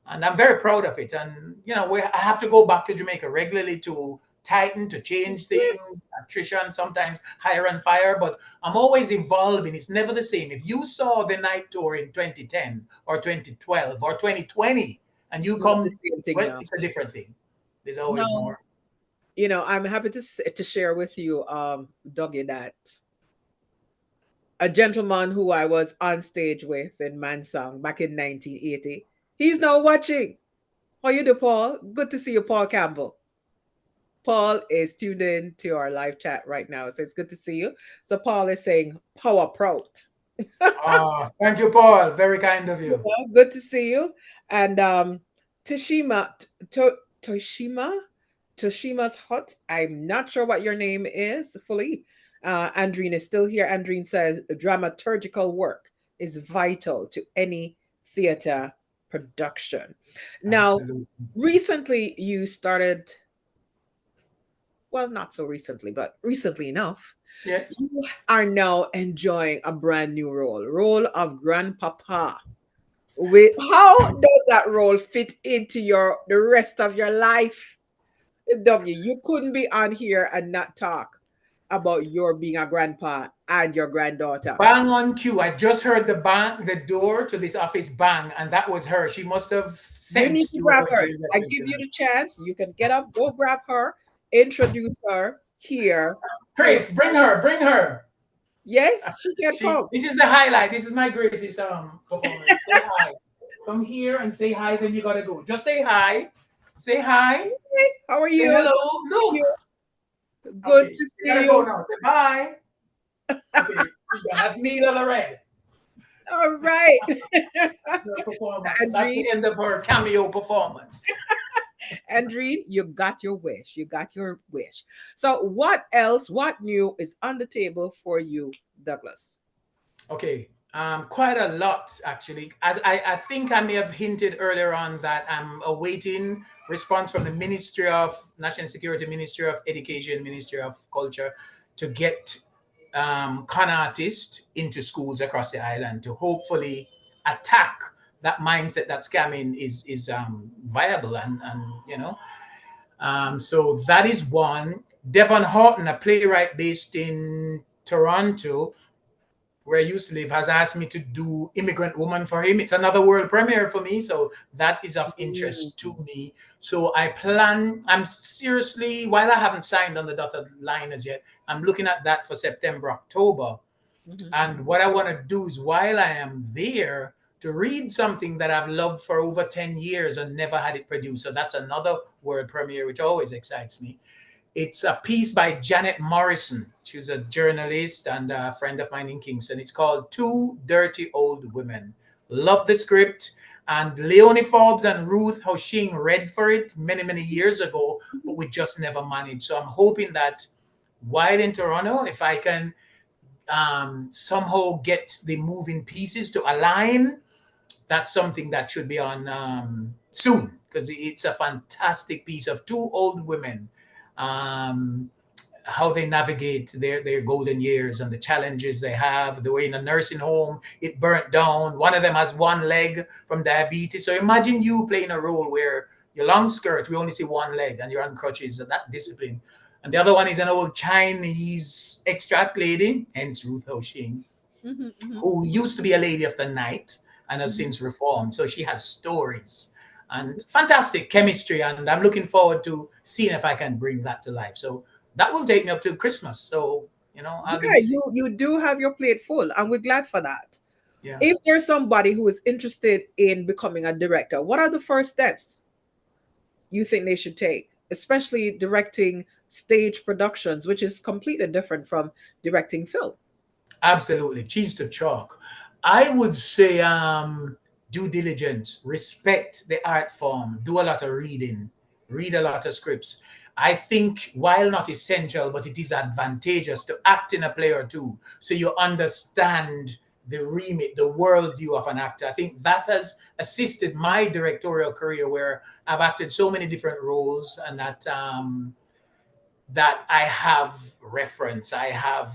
And I'm very proud of it. And I have to go back to Jamaica regularly to tighten, to change things, attrition, sometimes hire and fire, but I'm always evolving. It's never the same. If you saw the night tour in 2010 or 2012 or 2020 and you It's not the come, same thing well, now. it's a different thing. There's always No, more. I'm happy to share with you, Dougie, that a gentleman who I was on stage with in Mansong back in 1980, he's now watching. How you do, Paul? Good to see you, Paul Campbell. Paul is tuned in to our live chat right now, so it's good to see you. So Paul is saying power proud. Thank you, Paul. Very kind of you. Well, good to see you. And Toshima, Toshima, Toshima's Hut. I'm not sure what your name is fully. Andrine is still here. Andrine says dramaturgical work is vital to any theater production. Now, Absolutely. recently you started, well, not so recently, but recently enough, Yes. you are now enjoying a brand new role of grandpapa. With how does that role fit into the rest of your life? W, you couldn't be on here and not talk about your being a grandpa and your granddaughter. Bang on cue. I just heard the door to this office bang, and that was her. She must have You need sensed to you were grab going her. to do I that give you tonight. the chance. You can get up, go grab her, introduce her here. To Chris, bring her, bring her. yes, she can come. This is the highlight. This is my greatest performance. Say hi. Come here and say hi. Then you gotta go. Just say hi. Say hi. Hey, how are Say you? hello. How are Look. you? Good Okay. to You see gotta go you. now. Say bye. Okay. She's done. That's me, Lila Red. All right. That's her performance. That's Andrine, the end of her cameo performance. Andrine, you got your wish. You got your wish. So, what else, what new is on the table for you, Douglas? Okay. Quite a lot actually. As I think I may have hinted earlier on that I'm awaiting response from the Ministry of National Security, Ministry of Education, Ministry of Culture to get con artists into schools across the island to hopefully attack that mindset that scamming is viable and so that is one. Devon Horton, a playwright based in Toronto, where I used to live, has asked me to do Immigrant Woman for him. It's another world premiere for me, so that is of Mm, interest to me. So I'm seriously, while I haven't signed on the dotted line as yet, I'm looking at that for September, October. mhm, And what I want to do is while I am there, to read something that I've loved for over 10 years and never had it produced. So that's another world premiere, which always excites me. It's a piece by Janet Morrison. She's a journalist and a friend of mine in Kingston. It's called Two Dirty Old Women. Love the script. And Leonie Forbes and Ruth Hoshing read for it many, many years ago, but we just never managed. So I'm hoping that while in Toronto, if I can somehow get the moving pieces to align, that's something that should be on soon, because it's a fantastic piece of two old women, um, how they navigate their golden years and the challenges they have. The way in a nursing home, it burnt down. One of them has one leg from diabetes. So imagine you playing a role where your long skirt, we only see one leg, and you're on crutches, and that discipline. And the other one is an old Chinese extract lady, hence Ruth Ho Shing, Mhm, mhm, who used to be a lady of the night and has mhm. since reformed. So she has stories and fantastic chemistry. And I'm looking forward to seeing if I can bring that to life. So that will take me up to Christmas. So, I'll be Yeah, busy. you do have your plate full, and we're glad for that. Yeah. If there's somebody who is interested in becoming a director, what are the first steps you think they should take, especially directing stage productions, which is completely different from directing film? Absolutely. Cheese to chalk. I would say due diligence, respect the art form, do a lot of reading, read a lot of scripts. I think while not essential, but it is advantageous to act in a play or two so you understand the remit, the worldview of an actor. I think that has assisted my directorial career where I've acted so many different roles, and that I have reference, I have,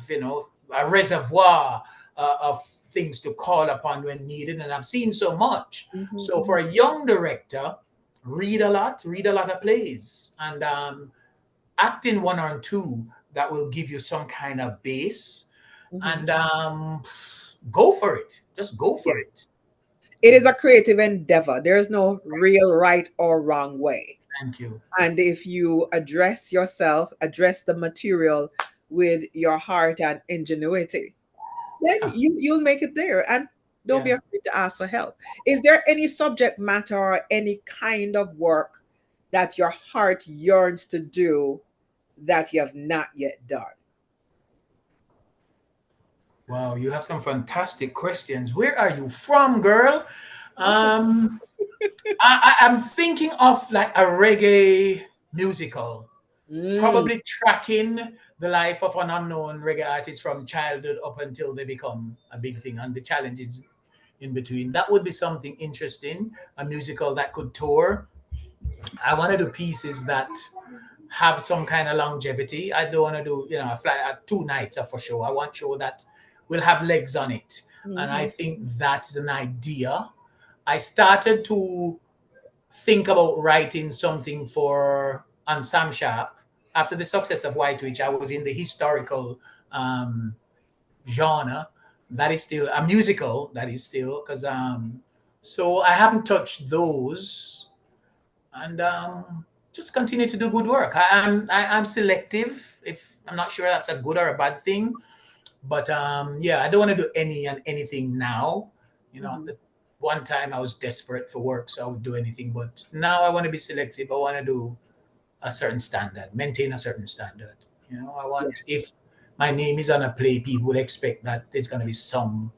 a reservoir of things to call upon when needed, and I've seen so much. Mhm, So for mhm, a young director, read a lot of plays, and act in one or two that will give you some kind of base, mhm. and go for it. Just go Yeah. for it. It is a creative endeavor. There's no real right or wrong way. Thank you. And if you address yourself, address the material with your heart and ingenuity, then Yeah, you'll make it there. And don't be yeah. afraid to ask for help. Is there any subject matter or any kind of work that your heart yearns to do that you have not yet done? Wow, you have some fantastic questions. Where are you from, girl? Um, I'm thinking of like a reggae musical, Mm, probably tracking the life of an unknown reggae artist from childhood up until they become a big thing and the challenges in between. That would be something interesting, a musical that could tour. I want to do pieces that have some kind of longevity. I don't want to do, a fly at 2 nights for sure. I want show that will have legs on it. And I mhm, think that is an idea. I started to think about writing something for on Sam Sharp. After the success of White Witch, I was in the historical um, genre. That is still a musical. That is still because so I haven't touched those, and just continue to do good work. I'm selective. If I'm not sure that's a good or a bad thing, but yeah, I don't want to do any and anything now. mhm. The one time I was desperate for work, so I would do anything. But now I want to be selective. I want to do a certain standard, maintain a certain standard. I Yeah. want if my name is on a play, people would expect that there's going to be some,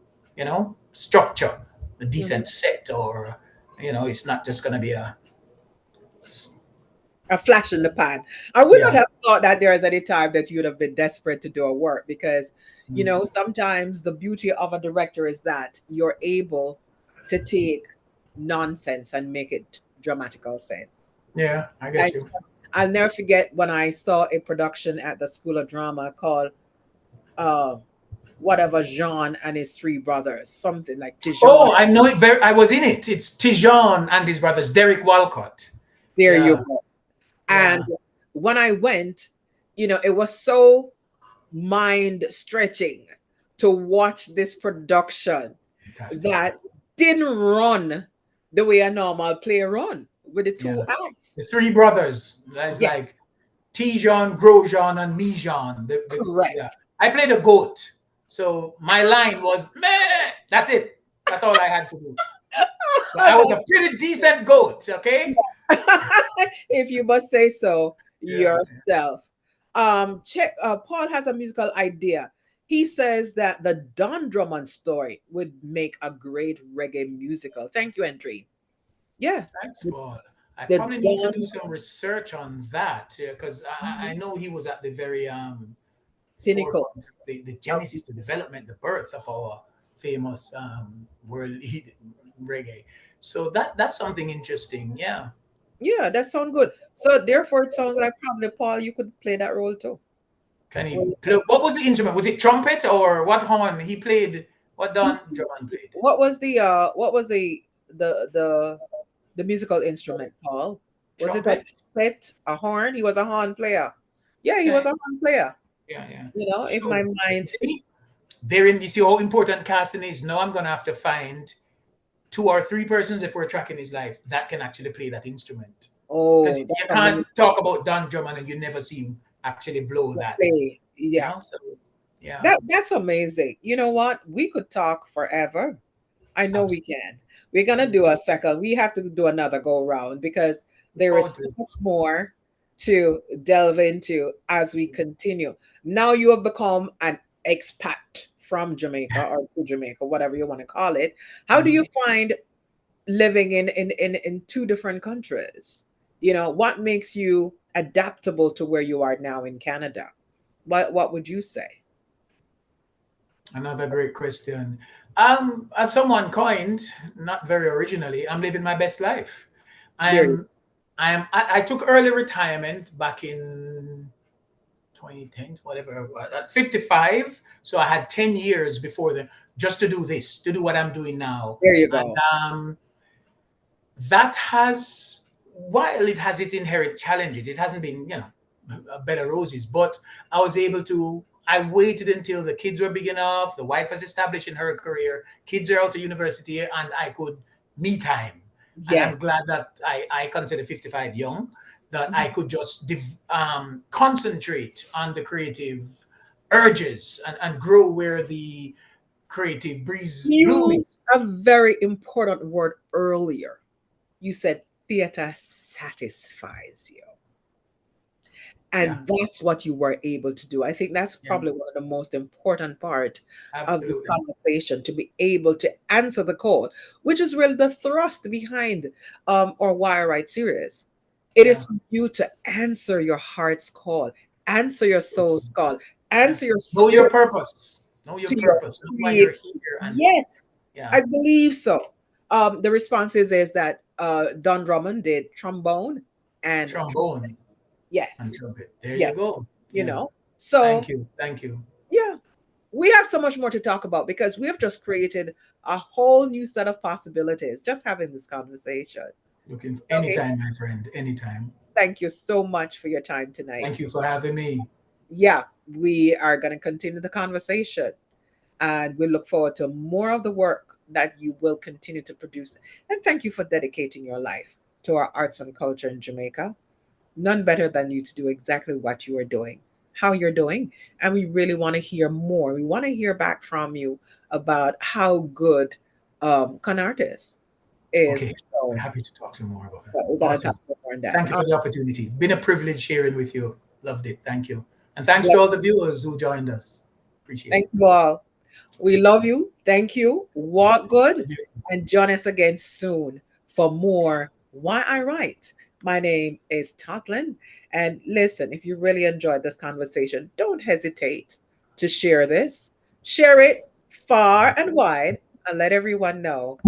structure, a Mhm. decent set, or it's not just going to be a A flash in the pan. I would not yeah. have thought that there is any time that you would have been desperate to do a work because, Mm. sometimes the beauty of a director is that you're able to take nonsense and make it dramatical sense. Yeah, I And get you. I'll never forget when I saw a production at the School of Drama called uh, whatever Jean and his three brothers, something like Tijon. Oh, I know it very. I was in it. It's Tijon and his brothers, Derek Walcott. There you Yeah, go. And yeah, when I went, it was so mind stretching to watch this production fantastic. that didn't run the way a normal play run with the two Yeah, acts. the three brothers. That's Yeah, like Tijon, Grosjean, and Mijan. Yeah, correct. I played a goat, so my line was meh. That's it. That's all I had to do. But I was a pretty decent goat, okay? If you must say so Yeah. yourself. Check. Paul has a musical idea. He says that the Don Drummond story would make a great reggae musical. Thank you, Entry. Yeah, Thanks, the, Paul. I the probably need to Don do some research on that because I Mhm. know he was at the very Pinnacle forefront, the of genesis, the development, the birth of our famous world lead reggae. So that's something interesting. Yeah. yeah, that sounds good. So therefore, it sounds like probably Paul, you could play that role too. Can What he do you play? say? What was the instrument? Was it trumpet or what horn he played? What Don Drummond played? What was the musical instrument, Paul? Was it a Trumpet. trumpet, a horn? He was a horn player. Yeah, he Yeah, was a horn player. yeah, yeah. You know, if So my you mind. see, therein you see how important casting is. Now I'm gonna have to find two or three persons if we're tracking his life that can actually play that instrument. Because Oh, you that's can't amazing talk about Don Drummond and you never see him actually blow to that. play. You Yeah, know, so yeah, that's amazing. You know what? We could talk forever. I know we absolutely. can. We're gonna do a second. We have to do another go round because Look there forward is to so it. much more to delve into as we continue. Now you have become an expat from Jamaica or to Jamaica, whatever you want to call it. How do you Mhm. find living in two different countries? You know, what makes you adaptable to where you are now in Canada? What would you say? Another great question. As someone coined, not very originally, I'm living my best life. There you I'm, I took early retirement back in 2010, whatever, at 55. So I had 10 years before then just to do this, to do what I'm doing now. there you And go. that has, while it has its inherent challenges, it hasn't been, a bed of roses, but I was able to, I waited until the kids were big enough, the wife was established in her career, kids are out of university, and I could me time. And I'm Yes. glad that I consider 55 young, that I Mhm. could just concentrate on the creative urges and grow where the creative breeze blooming. Use a very important word earlier. You said theater satisfies you. Yeah, And that's what you were able to do. I think that's yeah, probably one of the most important part of this absolutely. conversation, to be able to answer the call, which is really the thrust behind our Wire Right series. It Yeah. is for you to answer your heart's call, answer your soul's Absolutely. call, Yeah. answer your Know your spirit purpose. Know your to your purpose. Know why you're create. here. And Yes, yeah, I believe so. The response is that Don Drummond did trombone and trumpet. trombone and Yes, trumpet. There you yes, go. you Yeah. know. Thank So you. Thank you. yeah, we have so much more to talk about because we have just created a whole new set of possibilities just having this conversation. Looking for Okay, anytime, my friend. Anytime. thank you so much for your time Thank tonight. you for having me. Yeah, we are going to continue the conversation. And we look forward to more of the work that you will continue to produce. And thank you for dedicating your life to our arts and culture in Jamaica. None better than you to do exactly what you are doing, how you're doing. And we really want to hear more. We want to hear back from you about how good con artist is Okay. shown. Happy to talk some more about it. But we're going to talk Awesome. more on that. Thank you for the opportunity. It's been a privilege sharing with you. Loved it. Thank you. And thanks to all Bless the you. viewers who joined us. Appreciate it. Thank you all. We love you. Thank you. Walk good Love you. and join us again soon for more Why I Write. My name is Totlin. And listen, if you really enjoyed this conversation, don't hesitate to share this. Share it far and wide and let everyone know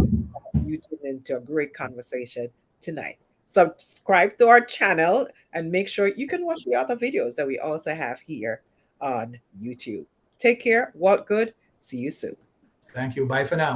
you tuned into a great conversation tonight. Subscribe to our channel and make sure you can watch the other videos that we also have here on YouTube. Take care. Walk good. See you soon. Thank you. Bye for now.